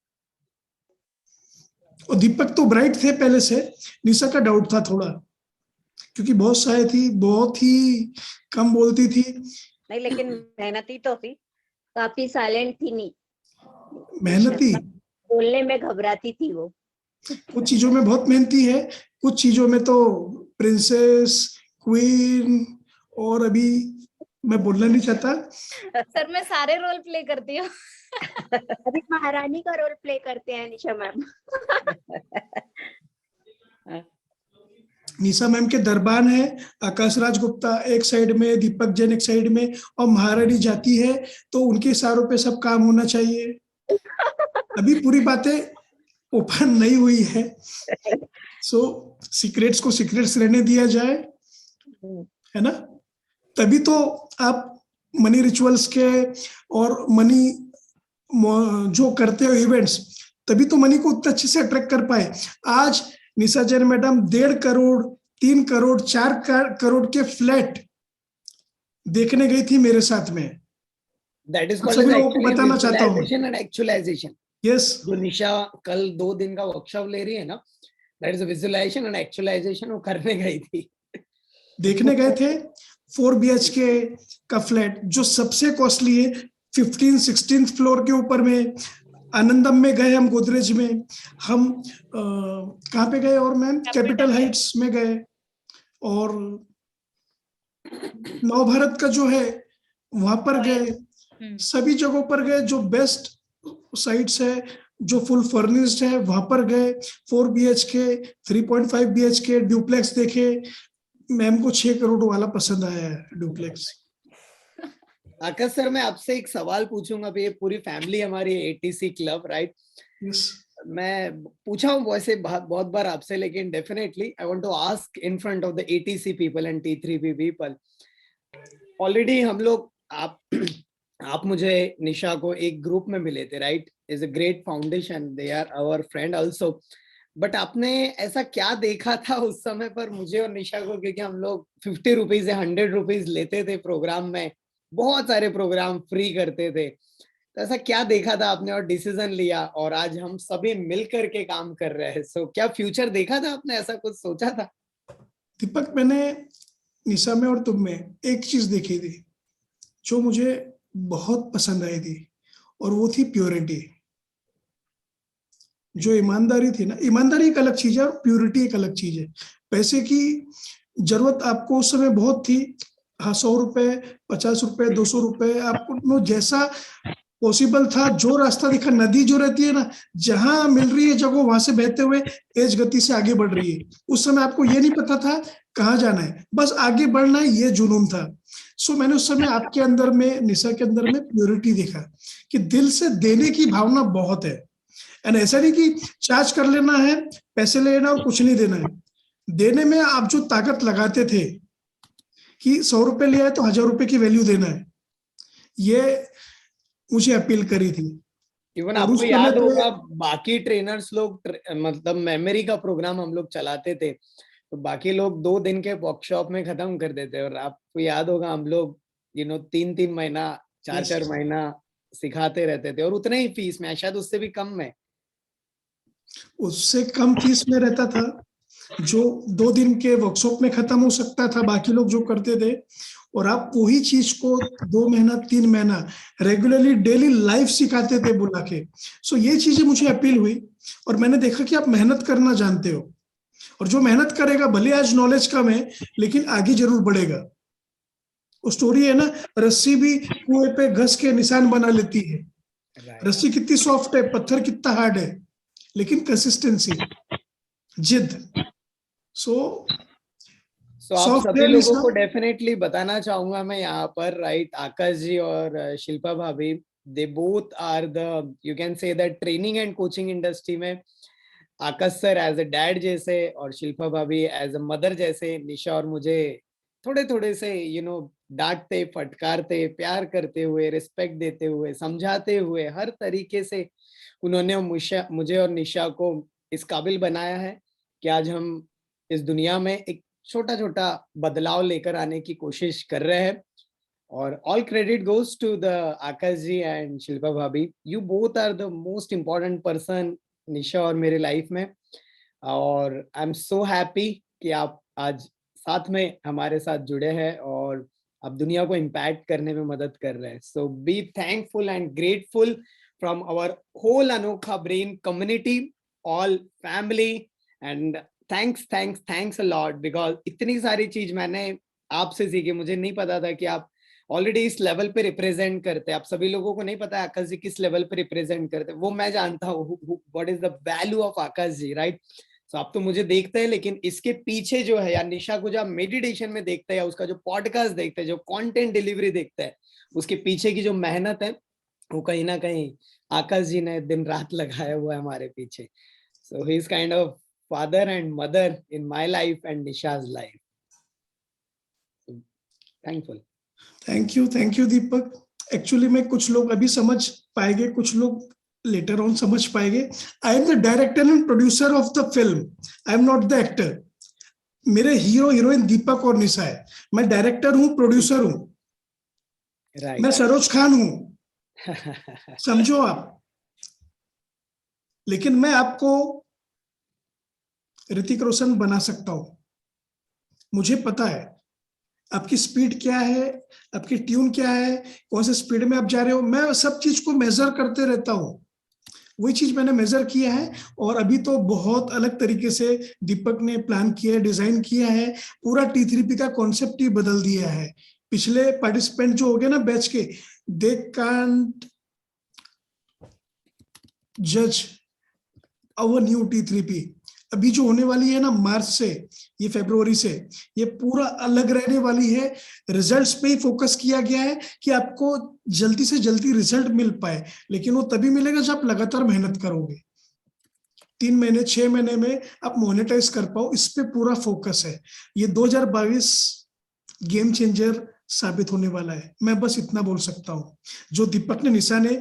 और दीपक तो ब्राइट थे पहले से, निशा का डाउट था थोड़ा, क्योंकि बहुत शाय थी, बहुत ही कम बोलती थी। नहीं, लेकिन मेहनती तो थी। काफी साइलेंट थी नहीं, मेहनती, बोलने में घबराती थी वो। कुछ चीजों में बहुत मेहनती है, कुछ चीजों में तो प्रिंसेस, क्वीन, और अभी मैं बोलना नहीं चाहता। सर मैं सारे रोल प्ले करती हूँ। अभी महारानी का रोल प्ले करते हैं निशा मैम। निशा मैम के दरबान है, आकाश राज गुप्ता एक साइड में, दीपक जैन एक साइड में, और महारानी जाती है तो उनके इशारों पे सब काम होना चाहिए। अभी पूरी बातें ओपन नहीं हुई है, सो सीक्रेट्स को सीक्रेट्स रहने दिया जाए, है ना? तभी तो आप मनी रिचुअल्स के और मनी जो करते हो इवेंट्स, तभी तो मनी को उतना अच्छे से अट्रैक्ट कर पाए। आज निशा जैन मैडम 1.5 करोड़, 3 करोड़, 4 करोड़ के फ्लैट देखने गई थी मेरे साथ में। दैट इज सभी कॉल्ड लोगों को बताना चाहता हूँ। Visualisation and actualisation. यस, जो निशा कल 2 दिन का वर्कशॉप ले रही है ना, that is visualisation and actualisation, वो करने गई थी। देखने गए थे 4 BHK का फ्लैट जो सबसे कॉस्टली है, 15-16 फ्लोर के ऊपर में। आनंदम में गए हम, गोदरेज में हम, कहाँ पे गए और मैम? कैपिटल हाइट्स में गए, और नव भारत का जो है वहां पर गए। सभी जगहों पर गए, जो बेस्ट साइट्स है, जो फुल फर्निश्ड है वहां पर गए। 4 BHK, 3.5 BHK ड्यूप्लेक्स देखे। मैम को 6 करोड़ वाला पसंद आया है ड्यूप्लेक्स। आकाश सर, मैं आपसे एक सवाल पूछूंगा। अभी ये पूरी फैमिली हमारी ATC क्लब, राइट? मैं पूछा हूँ वैसे बहुत बार आपसे, लेकिन definitely I want to ask in front of the ATC people and T3P people. Already हम लोग, आप मुझे निशा को एक ग्रुप में मिले थे, right? Is a great foundation, they are our friend also. But आपने ऐसा क्या देखा था उस समय पर मुझे और निशा को, क्योंकि हम लोग 50 रुपीज या 100 रुपीज लेते थे प्रोग्राम में, बहुत सारे प्रोग्राम फ्री करते थे, तो ऐसा क्या देखा था आपने और डिसीजन लिया, और आज हम सभी मिल करके काम कर रहे हैं? सो क्या फ्यूचर देखा था आपने, ऐसा कुछ सोचा था? दीपक, मैंने निशा में और तुम में एक चीज देखी थी जो मुझे बहुत पसंद आई थी, और वो थी प्योरिटी। जो ईमानदारी थी ना, ईमानदारी एक अलग चीज है और प्योरिटी एक अलग चीज है। पैसे की जरूरत आपको उस समय बहुत थी, हाँ, 100 रुपए, 50 रुपए, 200 रुपए, आपको जैसा पॉसिबल था, जो रास्ता दिखा, नदी जो रहती है ना, जहां मिल रही है जगह वहां से बहते हुए तेज गति से आगे बढ़ रही है। उस समय आपको ये नहीं पता था कहाँ जाना है, बस आगे बढ़ना है, ये जुनून था। सो मैंने उस समय आपके अंदर में, निशा के अंदर में प्योरिटी देखा कि दिल से देने की भावना बहुत है। एंड ऐसा नहीं कि चार्ज कर लेना है, पैसे लेना और कुछ नहीं देना है। देने में आप जो ताकत लगाते थे कि 100 रुपए लिया है तो 1000 रुपए की वैल्यू देना है, ये मुझे अपील करी थी। इवन आपको याद होगा बाकी ट्रेनर्स लोग मतलब मेमोरी का प्रोग्राम हम लोग चलाते थे, तो बाकी लोग 2 दिन के वर्कशॉप में खत्म कर देते, और आपको याद होगा हम लोग 3-3 महीना, 4-4 महीना सिखाते रहते थे, और उतने ही फीस में, शायद उससे भी कम में, उससे कम फीस में रहता था, जो 2 दिन के वर्कशॉप में खत्म हो सकता था बाकी लोग जो करते थे। और आप वही चीज को 2 महीना 3 महीना रेगुलरली डेली लाइफ सिखाते थे बुला के। सो ये चीजें मुझे अपील हुई, और मैंने देखा कि आप मेहनत करना जानते हो, और जो मेहनत करेगा, भले आज नॉलेज कम है लेकिन आगे जरूर बढ़ेगा। वो स्टोरी है ना, रस्सी भी कुएं पे घस के निशान बना लेती है। रस्सी कितनी सॉफ्ट है, पत्थर कितना हार्ड है, लेकिन कंसिस्टेंसी, जिद। सो आप सभी लोगों को डेफिनेटली बताना चाहूंगा मैं यहाँ पर, राइट? आकाश जी और शिल्पा भाभी, they both are the, you can say that training and coaching industry में Akash sir as a dad जैसे, और शिल्पा भाभी एज अ मदर जैसे, निशा और मुझे थोड़े थोड़े से डांटते, फटकारते, प्यार करते हुए, रिस्पेक्ट देते हुए, समझाते हुए, हर तरीके से उन्होंने मुझे और निशा को इस काबिल बनाया है कि आज हम इस दुनिया में एक छोटा छोटा बदलाव लेकर आने की कोशिश कर रहे हैं। और all credit goes to the Akash ji and Shilpa भाभी। You both are the most important person Nisha और मेरे लाइफ में, और आई एम सो हैप्पी कि आप आज साथ में हमारे साथ जुड़े हैं और आप दुनिया को इम्पैक्ट करने में मदद कर रहे हैं. So be thankful and grateful from our whole Anokha brain community, all family, and thanks a lot, because इतनी सारी चीज मैंने आपसे सीखी. मुझे नहीं पता था कि आप ऑलरेडी इस लेवल पे रिप्रेजेंट करते हैं. आप सभी लोगों को नहीं पता है आकाश जी किस लेवल पे रिप्रेजेंट करते हैं, वो मैं जानता हूँ. What is the value of Akash ji, right? So आप तो मुझे देखते हैं, लेकिन इसके पीछे जो है, या निशा को जो आप मेडिटेशन में देखते हैं, या उसका जो पॉडकास्ट देखते हैं, जो कंटेंट डिलीवरी देखते हैं, उसके पीछे की जो मेहनत है वो कहीं ना कहीं आकाश जी ने दिन रात लगाया हुआ है हमारे पीछे. So he is kind of father and mother in my life and Nisha's life. Thankful. Thank you Deepak. Actually में कुछ लोग अभी समझ पाएंगे, कुछ लोग लेटर ऑन समझ पाएंगे. I am the director and producer of the film, I am not the actor. मेरे हीरो हीरोइन दीपक और निशा है. मैं डायरेक्टर हूँ, प्रोड्यूसर हूँ, राइट. मैं सरोज खान हूँ, समझो आप. लेकिन मैं आपको ऋतिक रोशन बना सकता हूँ. मुझे पता है आपकी स्पीड क्या है, आपकी ट्यून क्या है, कौन से स्पीड में आप जा रहे हो. मैं सब चीज को मेजर करते रहता हूँ. वही चीज मैंने मेजर किया है, और अभी तो बहुत अलग तरीके से दीपक ने प्लान किया है, डिजाइन किया है. पूरा T3P का कॉन्सेप्ट ही बदल दिया है. पिछले पार्टिसिपेंट जो हो गए ना बैच के, दे कांट जज अवर न्यू T3P. अभी जो होने वाली है ना मार्च से, ये फरवरी से, ये पूरा अलग रहने वाली है. रिजल्ट्स पे ही फोकस किया गया है कि आपको जल्दी से जल्दी रिजल्ट मिल पाए, लेकिन वो तभी मिलेगा जब आप लगातार मेहनत करोगे. 3 महीने 6 महीने में आप मोनेटाइज कर पाओ, इस पे पूरा फोकस है. ये 2022 गेम चेंजर साबित होने वाला है. मैं बस इतना बोल सकता हूँ. जो दीपक ने, निशा ने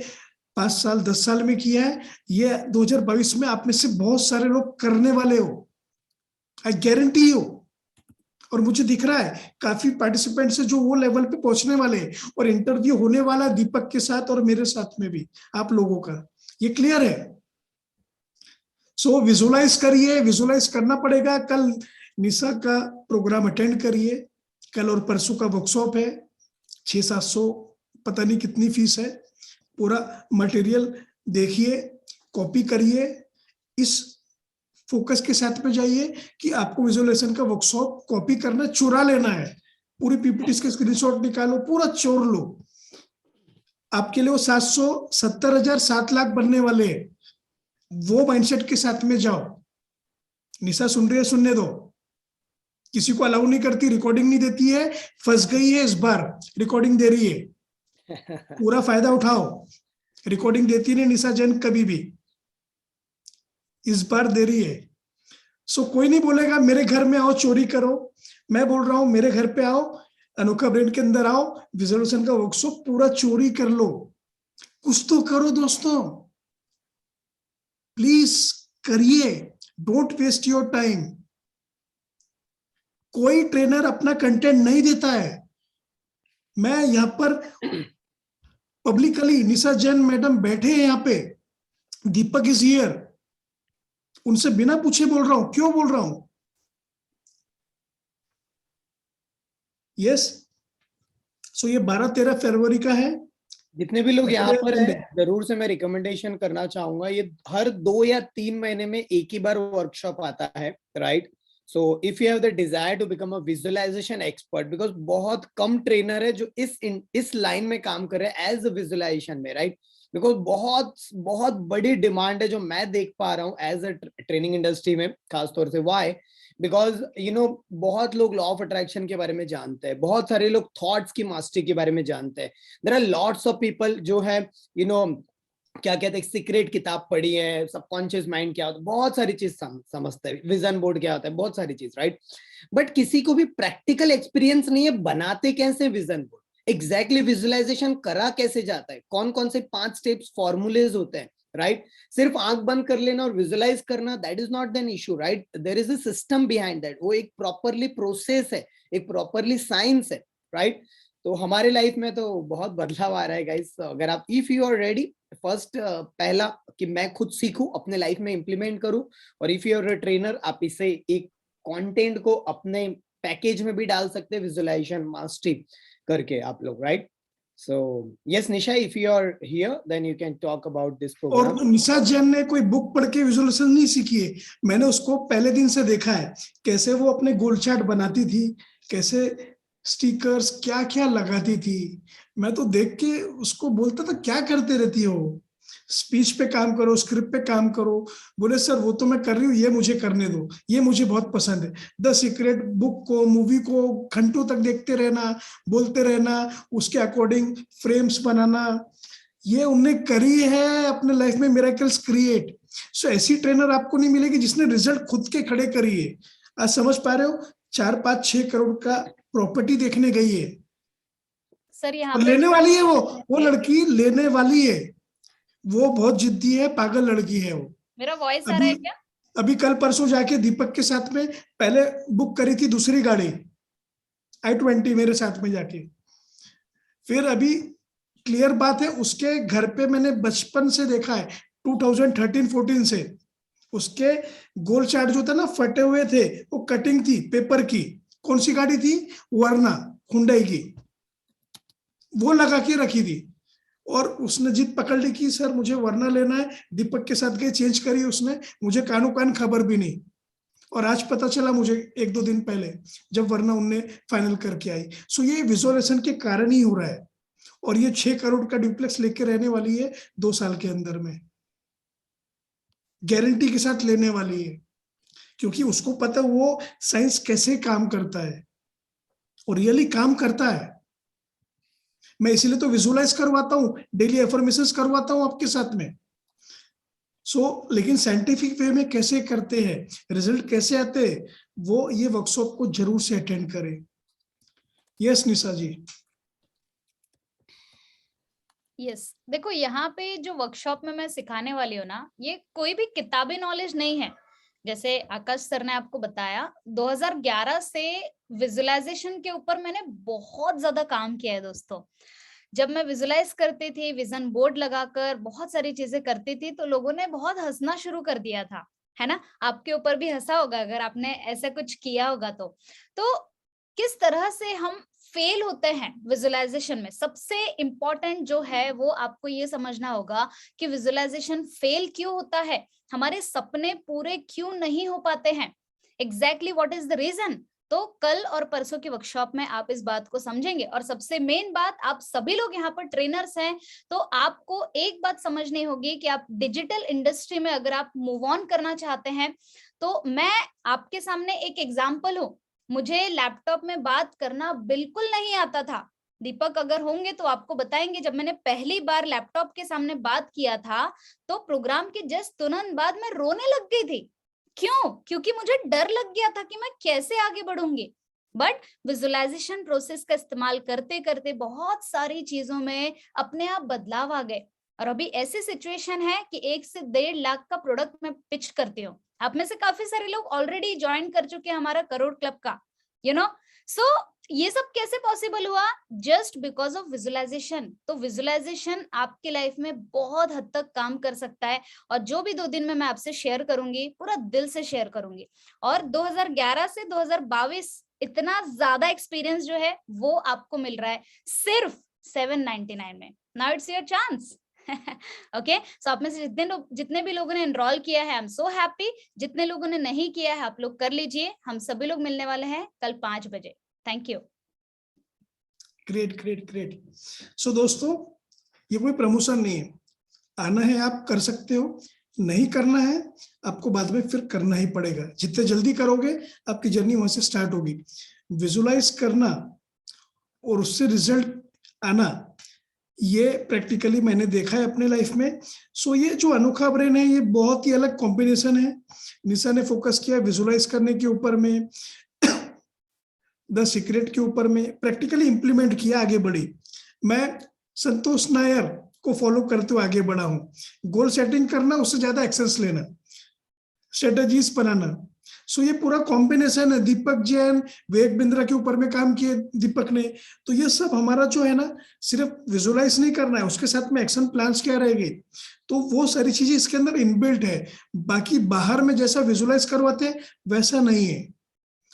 5 साल 10 साल में किया है, ये 2022 में आप में से बहुत सारे लोग करने वाले हो. I guarantee you. और मुझे दिख रहा है काफी पार्टिसिपेंट्स है जो वो लेवल पे पहुंचने वाले हैं, और इंटरव्यू होने वाला दीपक के साथ और मेरे साथ में भी आप लोगों का. ये क्लियर है? सो विजुलाइज करिए, विजुलाइज करना पड़ेगा. कल निशा का प्रोग्राम अटेंड करिए. कल और परसों का वर्कशॉप है. 600-700 पता नहीं कितनी फीस है. पूरा मटेरियल देखिए, कॉपी करिए, इस फोकस के साथ में जाइए कि आपको विजुअलाइजेशन का वर्कशॉप कॉपी करना, चुरा लेना है. पूरी पीपीटी के स्क्रीनशॉट निकालो, पूरा चोर लो. आपके लिए वो 770,000 7 लाख बनने वाले हैं. वो माइंडसेट के साथ में जाओ. निशा सुन रही है, सुनने दो. किसी को अलाउ नहीं करती, रिकॉर्डिंग नहीं देती है, फंस गई है. इस बार रिकॉर्डिंग दे रही है, पूरा फायदा उठाओ. रिकॉर्डिंग देती नहीं निशा जैन कभी भी, इस बार दे रही है. सो कोई नहीं बोलेगा मेरे घर में आओ चोरी करो. मैं बोल रहा हूं मेरे घर पे आओ, अनोखा ब्रेन के अंदर आओ, विजुअलाइजेशन का वर्कशॉप पूरा चोरी कर लो. कुछ तो करो दोस्तों, प्लीज करिए. Don't waste your time. कोई ट्रेनर अपना कंटेंट नहीं देता है. मैं यहाँ पर पब्लिकली, निशा जैन मैडम बैठे हैं यहाँ पे, दीपक इज हियर, उनसे बिना पूछे बोल रहा हूं. क्यों बोल रहा हूं? यस. सो ये 12-13 फरवरी का है. जितने भी लोग यहाँ पर हैं, जरूर से मैं रिकमेंडेशन करना चाहूंगा. ये हर 2 या 3 महीने में एक ही बार वर्कशॉप आता है, right? So if you have the desire to become a visualisation expert, because बहुत कम ट्रेनर है जो इस लाइन में काम कर रहे हैं एज अ विजुअलाइजेशन में, राइट? बिकॉज बहुत बड़ी डिमांड है जो मैं देख पा रहा हूँ एज अ ट्रेनिंग इंडस्ट्री में, खासतौर से. व्हाई? बिकॉज बहुत लोग लॉ ऑफ अट्रैक्शन के बारे में जानते हैं, बहुत सारे लोग थॉट्स की मास्टरी के बारे में जानते हैं. There are lots of people जो है क्या कहते हैं, सीक्रेट किताब पढ़ी है, सबकॉन्शियस माइंड क्या होता है, बहुत सारी चीज समझते हैं, विजन बोर्ड क्या होता है, बहुत सारी चीज, राइट? बट किसी को भी प्रैक्टिकल एक्सपीरियंस नहीं है. बनाते कैसे विजन बोर्ड, एग्जैक्टली विजुअलाइजेशन करा कैसे जाता है, कौन कौन से 5 स्टेप्स फॉर्मूलेज होते हैं, राइट? सिर्फ आंख बंद कर लेना और विजुअलाइज करना, that is not an issue, right? There is a system behind that. वो एक प्रॉपरली प्रोसेस है, एक प्रॉपरली साइंस है, राइट? तो हमारे लाइफ में तो बहुत बदलाव आ रहा है गाइस. अगर आप if you are ready, first पहला कि मैं खुद सीखूं, अपने लाइफ में इम्प्लीमेंट करूं, और if you are a trainer आप इसे एक कंटेंट को अपने पैकेज में भी डाल सकते हैं, विजुअलाइजेशन मास्टरी करके आप लोग, right? So yes, Nisha, if you are here, then you can talk about this program. और निशा जैन ने कोई बुक पढ़ के विजुअलाइजेशन नहीं सीखी है, मैंने उसको पहले दिन से देखा है कैसे वो अपने गोल चार्ट बनाती थी, कैसे स्टिकर्स क्या क्या लगाती थी। मैं तो देख के उसको बोलता था क्या करते रहती हो, स्पीच पे काम करो, स्क्रिप्ट पे काम करो। बोले सर वो तो मैं कर रही हूँ, ये मुझे करने दो, ये मुझे बहुत पसंद है। द सीक्रेट बुक को, मूवी को घंटों तक देखते रहना, बोलते रहना, उसके अकॉर्डिंग फ्रेम्स बनाना, ये उनने करी है अपने लाइफ में मिरेकल्स क्रिएट। सो ऐसी ट्रेनर आपको नहीं मिलेगी जिसने रिजल्ट खुद के खड़े करी है। आज समझ पा रहे हो, 4-5-6 करोड़ का प्रॉपर्टी देखने गई है सर, यहाँ और लेने वाली है वो लड़की लेने वाली है। वो बहुत जिद्दी है, पागल लड़की है वो। मेरा वॉइस आ रहा है क्या? अभी कल परसों जाके दीपक के साथ में पहले बुक करी थी दूसरी गाड़ी i20 मेरे साथ में जाके, फिर अभी क्लियर बात है उसके घर पे मैंने बचपन से देखा है 2013-14 से उसके गोल चार्ट जो था ना फटे हुए थे, वो कटिंग थी पेपर की। कौन सी गाड़ी थी? वर्ना, हुंडई की, वो लगा के रखी थी। और उसने जिद पकड़ ली कि सर मुझे वरना लेना है। दीपक के साथ गए, चेंज करी उसने, मुझे कानो कान खबर भी नहीं। और आज पता चला मुझे 1-2 दिन पहले जब वरना उनने फाइनल करके आई। सो ये विजुअलाइजेशन के कारण ही हो रहा है। और ये 6 करोड़ का डुप्लेक्स लेके रहने वाली है 2 साल के अंदर में, गारंटी के साथ लेने वाली है, क्योंकि उसको पता वो साइंस कैसे काम करता है और रियली काम करता है। मैं इसीलिए तो विजुअलाइज करवाता हूँ, डेली एफर्मेशंस करवाता हूँ आपके साथ में। लेकिन साइंटिफिक वे में कैसे करते हैं, रिजल्ट कैसे आते हैं, वो ये वर्कशॉप को जरूर से अटेंड करें। यस निशा जी। यस, देखो यहाँ पे जो वर्कशॉप में मैं सिखाने वाली हूँ ना, ये कोई भी किताबी नॉलेज नहीं है। जैसे आकाश सर ने आपको बताया, 2011 से विजुअलाइजेशन के ऊपर मैंने बहुत ज्यादा काम किया है दोस्तों। जब मैं विजुअलाइज करती थी, विजन बोर्ड लगाकर बहुत सारी चीजें करती थी, तो लोगों ने बहुत हंसना शुरू कर दिया था, है ना? आपके ऊपर भी हंसा होगा अगर आपने ऐसा कुछ किया होगा तो किस तरह से हम फेल होते हैं विजुअलाइजेशन में। सबसे इम्पोर्टेंट जो है वो आपको ये समझना होगा कि विजुअलाइजेशन फेल क्यों होता है, हमारे सपने पूरे क्यों नहीं हो पाते हैं, exactly what is the reason. तो कल और परसों की वर्कशॉप में आप इस बात को समझेंगे। और सबसे मेन बात, आप सभी लोग यहाँ पर ट्रेनर्स हैं, तो आपको एक बात समझनी होगी कि आप डिजिटल इंडस्ट्री में अगर आप मूव ऑन करना चाहते हैं, तो मैं आपके सामने एक एग्जाम्पल हूँ। मुझे लैपटॉप में बात करना बिल्कुल नहीं आता था। दीपक अगर होंगे तो आपको बताएंगे, जब मैंने पहली बार लैपटॉप के सामने बात किया था तो प्रोग्राम के जस्ट तुरंत बाद मैं रोने लग गई थी। क्यों? क्योंकि मुझे डर लग गया था कि मैं कैसे आगे बढ़ूंगी। बट विजुअलाइजेशन प्रोसेस का इस्तेमाल करते करते बहुत सारी चीजों में अपने आप बदलाव आ गए। और अभी ऐसी सिचुएशन है कि 1 से 1.5 लाख का प्रोडक्ट मैं पिच करती हूँ। आप में से काफी सारे लोग ऑलरेडी ज्वाइन कर चुके हैं हमारा करोड़ क्लब का, यू नो। सो ये सब कैसे पॉसिबल हुआ? Just because of visualisation. तो विजुअलाइजेशन आपके लाइफ में बहुत हद तक काम कर सकता है। और जो भी 2 दिन में मैं आपसे शेयर करूंगी, पूरा दिल से शेयर करूंगी। और 2011 से 2022 इतना ज्यादा एक्सपीरियंस जो है वो आपको मिल रहा है सिर्फ 799 में। Now it's your chance. Okay, so आप में से जितने भी लोगों ने एनरोल किया है, आई एम सो हैप्पी। जितने लोगों ने नहीं किया है, आप लोग कर लीजिए। हम सभी लोग मिलने वाले हैं कल 5 बजे। Thank you. Great great great. So दोस्तों, ये कोई प्रमोशन नहीं है। आना है आप कर सकते हो, नहीं करना है आपको बाद में फिर करना ही पड़ेगा। जितने जल्दी करोगे आपकी जर्नी वहां से स्टार्ट होगी। विजुअलाइज करना और उससे रिजल्ट आना, ये प्रैक्टिकली मैंने देखा है अपने लाइफ में। सो ये जो अनोखा ब्रेन है, ये बहुत ही अलग कॉम्बिनेशन है। निशा ने फोकस किया विजुअलाइज करने के ऊपर में, द सीक्रेट के ऊपर में, प्रैक्टिकली इंप्लीमेंट किया, आगे बढ़ी। मैं संतोष नायर को फॉलो करते हुए आगे बढ़ा हूं। गोल सेटिंग करना, उससे ज्यादा एक्सेस लेना, स्ट्रेटजीज बनाना। सो ये पूरा कॉम्बिनेशन है, दीपक जैन, विवेक बिंद्रा के ऊपर में काम किए दीपक ने। तो ये सब हमारा जो है ना, सिर्फ विजुअलाइज नहीं करना है, उसके साथ में एक्शन प्लान्स क्या रहेंगे, तो वो सारी चीजें इसके अंदर इनबिल्ट है। बाकी बाहर में जैसा विजुअलाइज करवाते हैं वैसा नहीं है,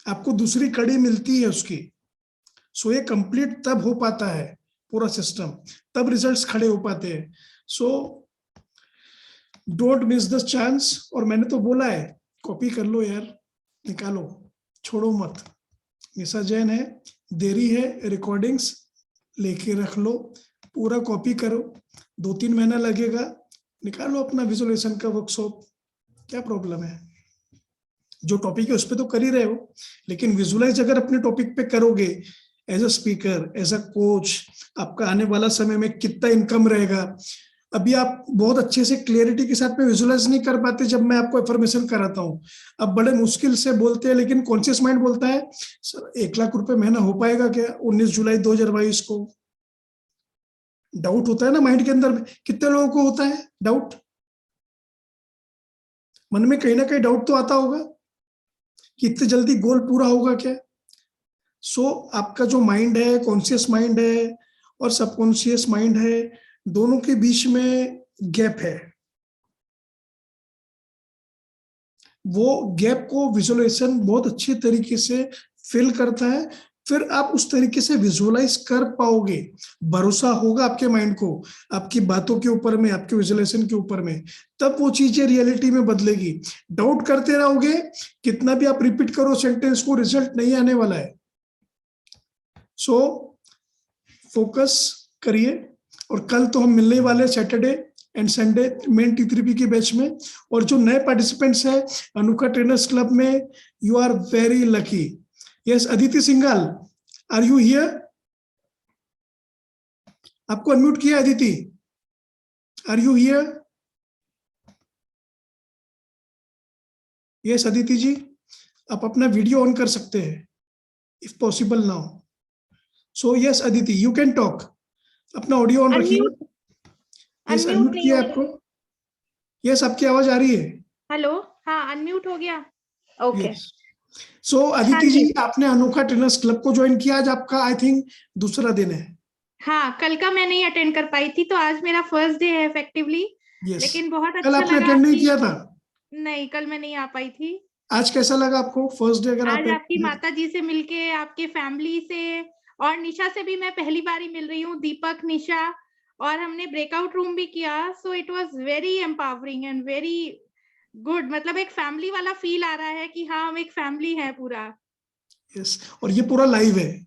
आपको दूसरी कड़ी मिलती है उसकी। सो ये कंप्लीट तब हो पाता है पूरा सिस्टम, तब रिजल्ट्स खड़े हो पाते हैं। So don't miss the chance. और मैंने तो बोला है, कॉपी कर लो यार, निकालो, छोड़ो मत। निशा जैन है, देरी है, रिकॉर्डिंग्स लेके रख लो, पूरा कॉपी करो, 2-3 महीना लगेगा, निकालो अपना विजुअलाइजेशन का वर्कशॉप, क्या प्रॉब्लम है। जो टॉपिक है उस पर तो कर ही रहे हो, लेकिन विजुअलाइज अगर अपने टॉपिक पे करोगे, as a speaker, as a coach, आपका आने वाला समय में कितना इनकम रहेगा। अभी आप बहुत अच्छे से क्लियरिटी के साथ में विजुअलाइज नहीं कर पाते जब मैं आपको इन्फॉर्मेशन कराता हूँ, अब बड़े मुश्किल से बोलते हैं, लेकिन कॉन्शियस माइंड बोलता है सर 1 लाख रुपए महीना हो पाएगा क्या 19 जुलाई 2022 को। डाउट होता है ना माइंड के अंदर में, कितने लोगों को होता है डाउट, मन में कहीं ना कहीं डाउट तो आता होगा कि इतने जल्दी गोल पूरा होगा क्या। सो आपका जो माइंड है, कॉन्शियस माइंड है और सबकॉन्शियस माइंड है, दोनों के बीच में गैप है। वो गैप को विजुअलाइजेशन बहुत अच्छे तरीके से फिल करता है, फिर आप उस तरीके से विजुअलाइज कर पाओगे, भरोसा होगा आपके माइंड को, आपकी बातों के ऊपर में, आपके विजुअलाइजेशन के ऊपर में, तब वो चीजें रियलिटी में बदलेगी। डाउट करते रहोगे, कितना भी आप रिपीट करो सेंटेंस को, रिजल्ट नहीं आने वाला है। सो फोकस करिए। और कल तो हम मिलने वाले Saturday and Sunday main T3P के बैच में। और जो नए पार्टिसिपेंट्स हैं अनोखा ट्रेनर्स क्लब में, you are very lucky. Yes Aditi Singhal, are you here? आपको अनम्यूट किया Aditi, are you here? Yes Aditi ji, आप अपना वीडियो ऑन कर सकते हैं if possible now. So yes Aditi, you can talk, अपना ऑडियो ऑन रखिए। यस अनम्यूट किया आपको। यस आपकी आवाज आ रही है। हेलो, हाँ अनम्यूट हो गया। ओके। सो अदिति जी, आपने अनोखा ट्रेनर्स क्लब को ज्वाइन किया, आज आपका आई थिंक दूसरा दिन है। हाँ, कल का मैं नहीं अटेंड कर पाई थी, तो आज मेरा फर्स्ट डे है इफेक्टिवली। लेकिन बहुत अच्छा कल लगा। आपने अटेंड नहीं किया था? नहीं, कल मैं नहीं आ पाई थी। आज कैसा लगा आपको फर्स्ट डे? अगर आज आपकी माता जी से मिलके, आपके फैमिली से और निशा से भी मैं पहली बार ही मिल रही हूँ, दीपक, निशा, और हमने ब्रेकआउट रूम भी किया। So it was very empowering and very good. मतलब एक फैमिली वाला फील आ रहा है कि हाँ हम एक फैमिली है पूरा। यस, और ये पूरा लाइव है।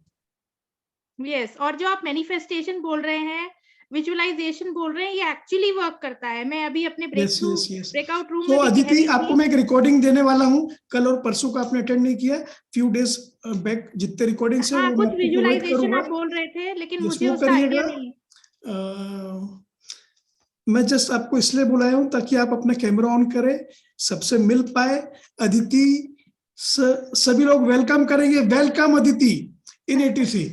यस, और जो आप मैनिफेस्टेशन बोल रहे हैं, विजुअलाइजेशन बोल रहे हैं, ये एक्चुअली वर्क करता है। मैं अभी अपने ब्रेकआउट रूम में अदिति, आपको मैं एक रिकॉर्डिंग देने वाला हूँ, कल और परसों का आपने अटेंड नहीं किया, फ्यू डेज बैक जितने रिकॉर्डिंग्स है हाँ, वो कुछ मैं आपको प्रोवाइड विजुअलाइजेशन करूंगा। आप बोल रहे थे, लेकिन Yes, मुझे वो उसका आइडिया करिएगा। नहीं। मैं जस्ट आपको इसलिए बुलाया हूं ताकि आप अपना कैमरा ऑन करें, सबसे मिल पाए। अदिति सभी लोग वेलकम करेंगे। वेलकम अदिति इन ATC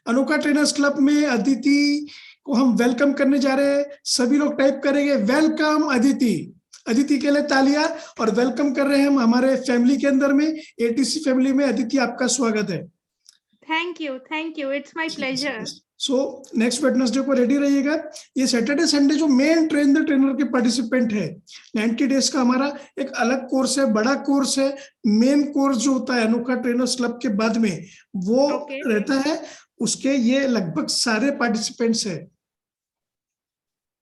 अनोखा ट्रेनर्स क्लब में। अदिति को हम वेलकम करने जा रहे हैं। सभी लोग टाइप करेंगे वेलकम अदिति। अदिति के लिए तालियां। और वेलकम कर रहे हैं हम हमारे फैमिली के अंदर में, ATC फैमिली में। अदिति, आपका स्वागत है। Thank you, it's my pleasure. So next Wednesday को रेडी रहिएगा। ये सैटरडे संडे जो मेन ट्रेन द ट्रेनर के पार्टिसिपेंट है, 90 डेज का हमारा एक अलग कोर्स है, बड़ा कोर्स है। मेन कोर्स जो होता है अनोखा ट्रेनर्स क्लब के बाद में वो रहता है, उसके ये लगभग सारे पार्टिसिपेंट्स है।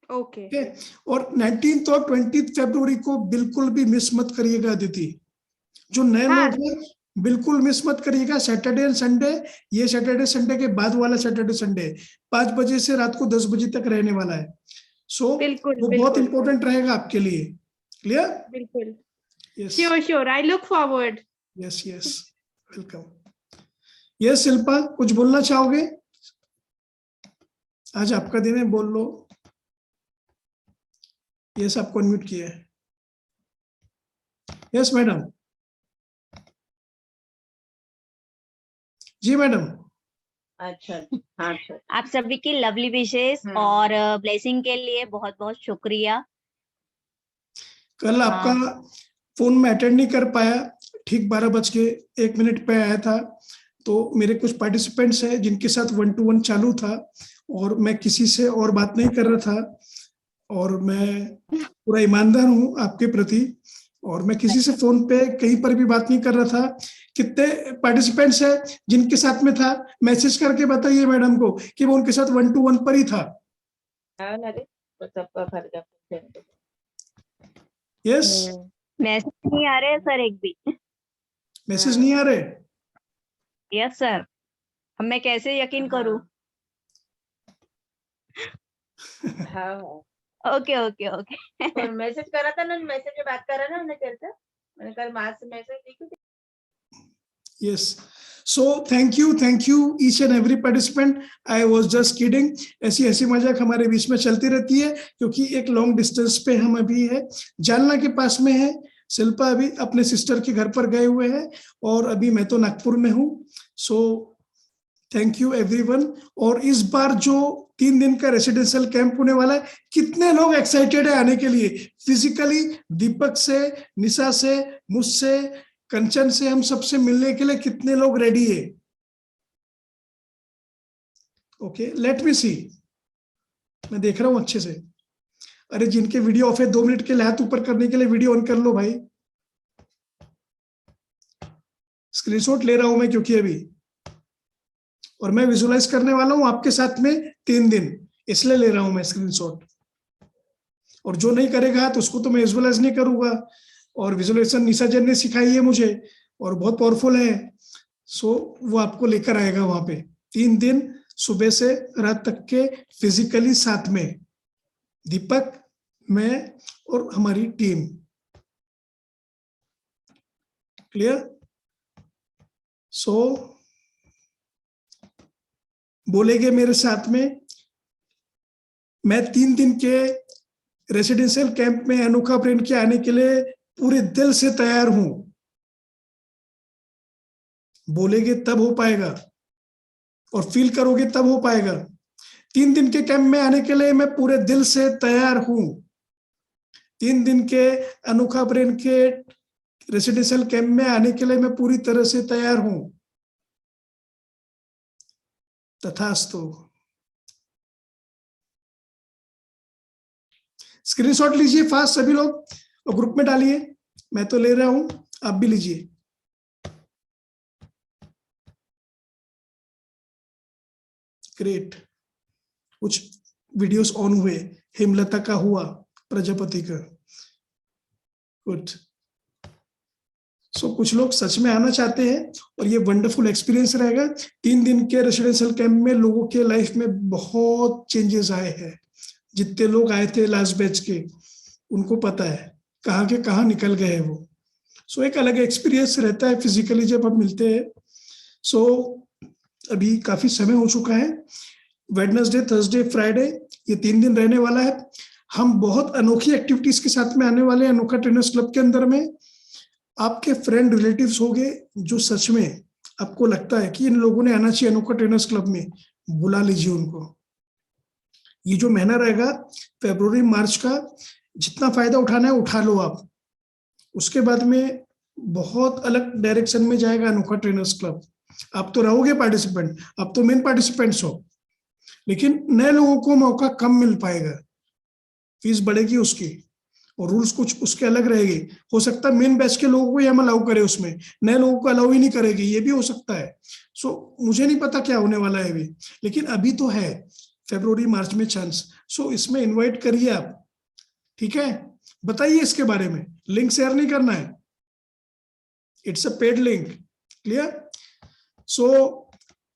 ओके। और 19 और 20 फरवरी को बिल्कुल भी मिस मत करिएगा अदिति। जो नए लोग हैं बिल्कुल मिस मत करिएगा। सैटरडे एंड संडे, ये सैटरडे संडे के बाद वाला सैटरडे संडे 5 बजे से रात को 10 बजे तक रहने वाला है। सो वो बहुत इंपॉर्टेंट रहेगा आपके लिए। क्लियर? बिल्कुल। Sure, I look forward. Yes, welcome. Yes Shilpa, कुछ बोलना चाहोगे? आज आपका दिन है, बोल लो। यस, आपको अनम्यूट किया है। Yes madam. जी मैडम। अच्छा, हाँ सर। आप सभी की लवली विशेष और ब्लेसिंग के लिए बहुत बहुत शुक्रिया। कल आपका फोन में अटेंड नहीं कर पाया, ठीक 12:01 पे आया था। तो मेरे कुछ पार्टिसिपेंट्स हैं जिनके साथ 1-to-1 चालू था और मैं किसी से और बात नहीं कर रहा था, और मैं पूरा ईमानदार हूँ आपके प्रति, और मैं किसी से फोन पे कहीं पर भी बात नहीं कर रहा था। कितने पार्टिसिपेंट्स हैं जिनके साथ में था? मैसेज करके बताइए मैडम को कि वो उनके साथ 1-to-1 पर ही था। यस, मैसेज नहीं आ रहे सर, एक भी मैसेज नहीं आ रहे। यस सर, अब मैं कैसे यकीन करूं? हाँ ओके ओके ओके। और मैसेज करा था ना, मैसेज में बात करा ना हमने चलता, मैंने कल मैसेज देखी थी। Yes. So thank you each and every participant. I was just kidding. ऐसी हंसी मजाक हमारे बीच में चलती रहती है क्योंकि एक लॉन्ग डिस्टेंस पे हम अभी है, जालना के पास में है। शिल्पा अभी अपने सिस्टर के घर पर गए हुए हैं और अभी मैं तो नागपुर में हूँ। So thank you everyone. और इस बार जो 3 दिन का रेसिडेंशियल कैंप होने वाला है, कितने लोग एक्साइटेड है आने के लिए? फिजिकली दीपक से, निशा से, मुझसे, कंचन से, हम सबसे मिलने के लिए कितने लोग रेडी है? ओके, लेट मी सी। मैं देख रहा हूं अच्छे से। अरे जिनके वीडियो ऑफ है 2 मिनट के लिए हाथ ऊपर करने के लिए वीडियो ऑन कर लो भाई। स्क्रीनशॉट ले रहा हूं मैं क्योंकि अभी, और मैं विजुअलाइज करने वाला हूं आपके साथ में 3 दिन, इसलिए ले रहा हूं मैं स्क्रीनशॉट। और जो नहीं करेगा तो उसको तो मैं विजुअलाइज नहीं करूंगा। और विजुअलाइजेशन निशा जैन ने सिखाई है मुझे और बहुत पावरफुल है। सो वो आपको लेकर आएगा वहां पे 3 दिन, सुबह से रात तक के, फिजिकली साथ में दीपक, मैं और हमारी टीम। क्लियर? सो बोलेंगे मेरे साथ में, मैं 3 दिन के रेसिडेंशियल कैंप में अनोखा ब्रेन के आने के लिए पूरे दिल से तैयार हूं। बोलेंगे तब हो पाएगा और फील करोगे तब हो पाएगा। 3 दिन के कैंप में आने के लिए मैं पूरे दिल से तैयार हूं। 3 दिन के अनोखा ब्रेन के रेसिडेंशियल कैंप में आने के लिए मैं पूरी तरह से तैयार हूं। तथास्तु। स्क्रीनशॉट लीजिए फास्ट सभी लोग और ग्रुप में डालिए। मैं तो ले रहा हूं, आप भी लीजिए। ग्रेट। कुछ वीडियोस ऑन हुए, हेमलता का हुआ, प्रजापति का। गुड। सो कुछ लोग सच में आना चाहते हैं और ये वंडरफुल एक्सपीरियंस रहेगा। 3 दिन के रेसिडेंशियल कैंप में लोगों के लाइफ में बहुत चेंजेस आए हैं। जितने लोग आए थे लास्ट बैच के, उनको पता है कहाँ के कहाँ निकल गए वो। सो एक अलग एक्सपीरियंस रहता है फिजिकली जब हम मिलते हैं। सो अभी काफी समय हो चुका है। वेडनेसडे, थर्सडे, फ्राइडे ये 3 दिन रहने वाला है। हम बहुत अनोखी एक्टिविटीज के साथ में आने वाले हैं अनोखा ट्रेनर्स क्लब के अंदर में। आपके फ्रेंड रिलेटिव्स होंगे जो सच में आपको लगता है कि इन लोगों ने आना चाहिए अनोखा ट्रेनर्स क्लब में, बुला लीजिए उनको। ये जो महीना रहेगा फरवरी मार्च का, जितना फायदा उठाना है उठा लो आप। उसके बाद में बहुत अलग डायरेक्शन में जाएगा अनोखा ट्रेनर्स क्लब। आप तो रहोगे पार्टिसिपेंट, आप तो मेन पार्टिसिपेंट्स हो, लेकिन नए लोगों को मौका कम मिल पाएगा। फीस बढ़ेगी उसकी और रूल्स कुछ उसके अलग रहेंगे। हो सकता है मेन बैच के लोगों को ही हम अलाउ करें, उसमें नए लोगों को अलाउ ही नहीं करेगी, ये भी हो सकता है। सो मुझे नहीं पता क्या होने वाला है अभी, लेकिन अभी तो है फरवरी मार्च में चांस। सो इसमें इनवाइट करिए आप, ठीक है? बताइए इसके बारे में, लिंक शेयर नहीं करना है, it's a paid link. Clear? So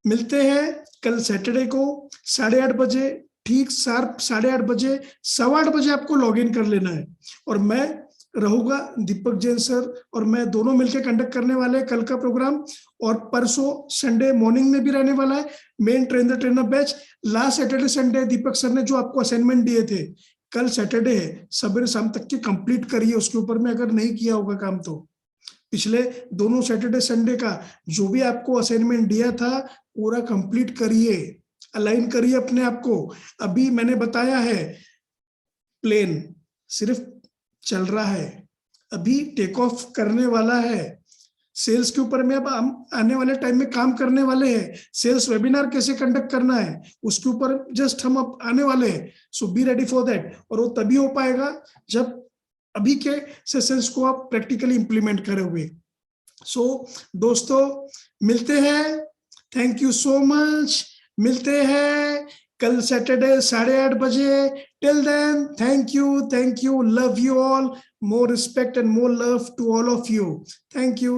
मिलते हैं कल सैटरडे को 8:30 बजे, ठीक शार्प 8:30 बजे, 8:15 बजे आपको लॉग इन कर लेना है। और मैं रहूंगा, दीपक जैन सर और मैं दोनों मिलकर कंडक्ट करने वाले हैं कल का प्रोग्राम। और परसों संडे मॉर्निंग में भी रहने वाला है main train the trainer batch. Last Saturday Sunday Deepak sir ने जो आपको असाइनमेंट दिए थे, कल सैटरडे है, सवेरे शाम तक के कंप्लीट करिए उसके ऊपर में, अगर नहीं किया होगा काम तो। पिछले दोनों सैटरडे संडे का जो भी आपको असाइनमेंट दिया था पूरा कंप्लीट करिए, अलाइन करिए अपने आप को। अभी मैंने बताया है प्लेन सिर्फ चल रहा है, अभी टेक ऑफ करने वाला है। सेल्स के ऊपर में अब हम आने वाले टाइम में काम करने वाले हैं। सेल्स वेबिनार कैसे कंडक्ट करना है उसके ऊपर जस्ट हम अब आने वाले हैं। So be ready for that. और वो तभी हो पाएगा जब अभी के सेशंस को आप प्रैक्टिकली इंप्लीमेंट करोगे। सो दोस्तों मिलते हैं, थैंक यू सो मच। मिलते हैं कल सैटरडे 8:30 बजे। Till then thank you, love you all, more respect and more love to all of you. Thank you.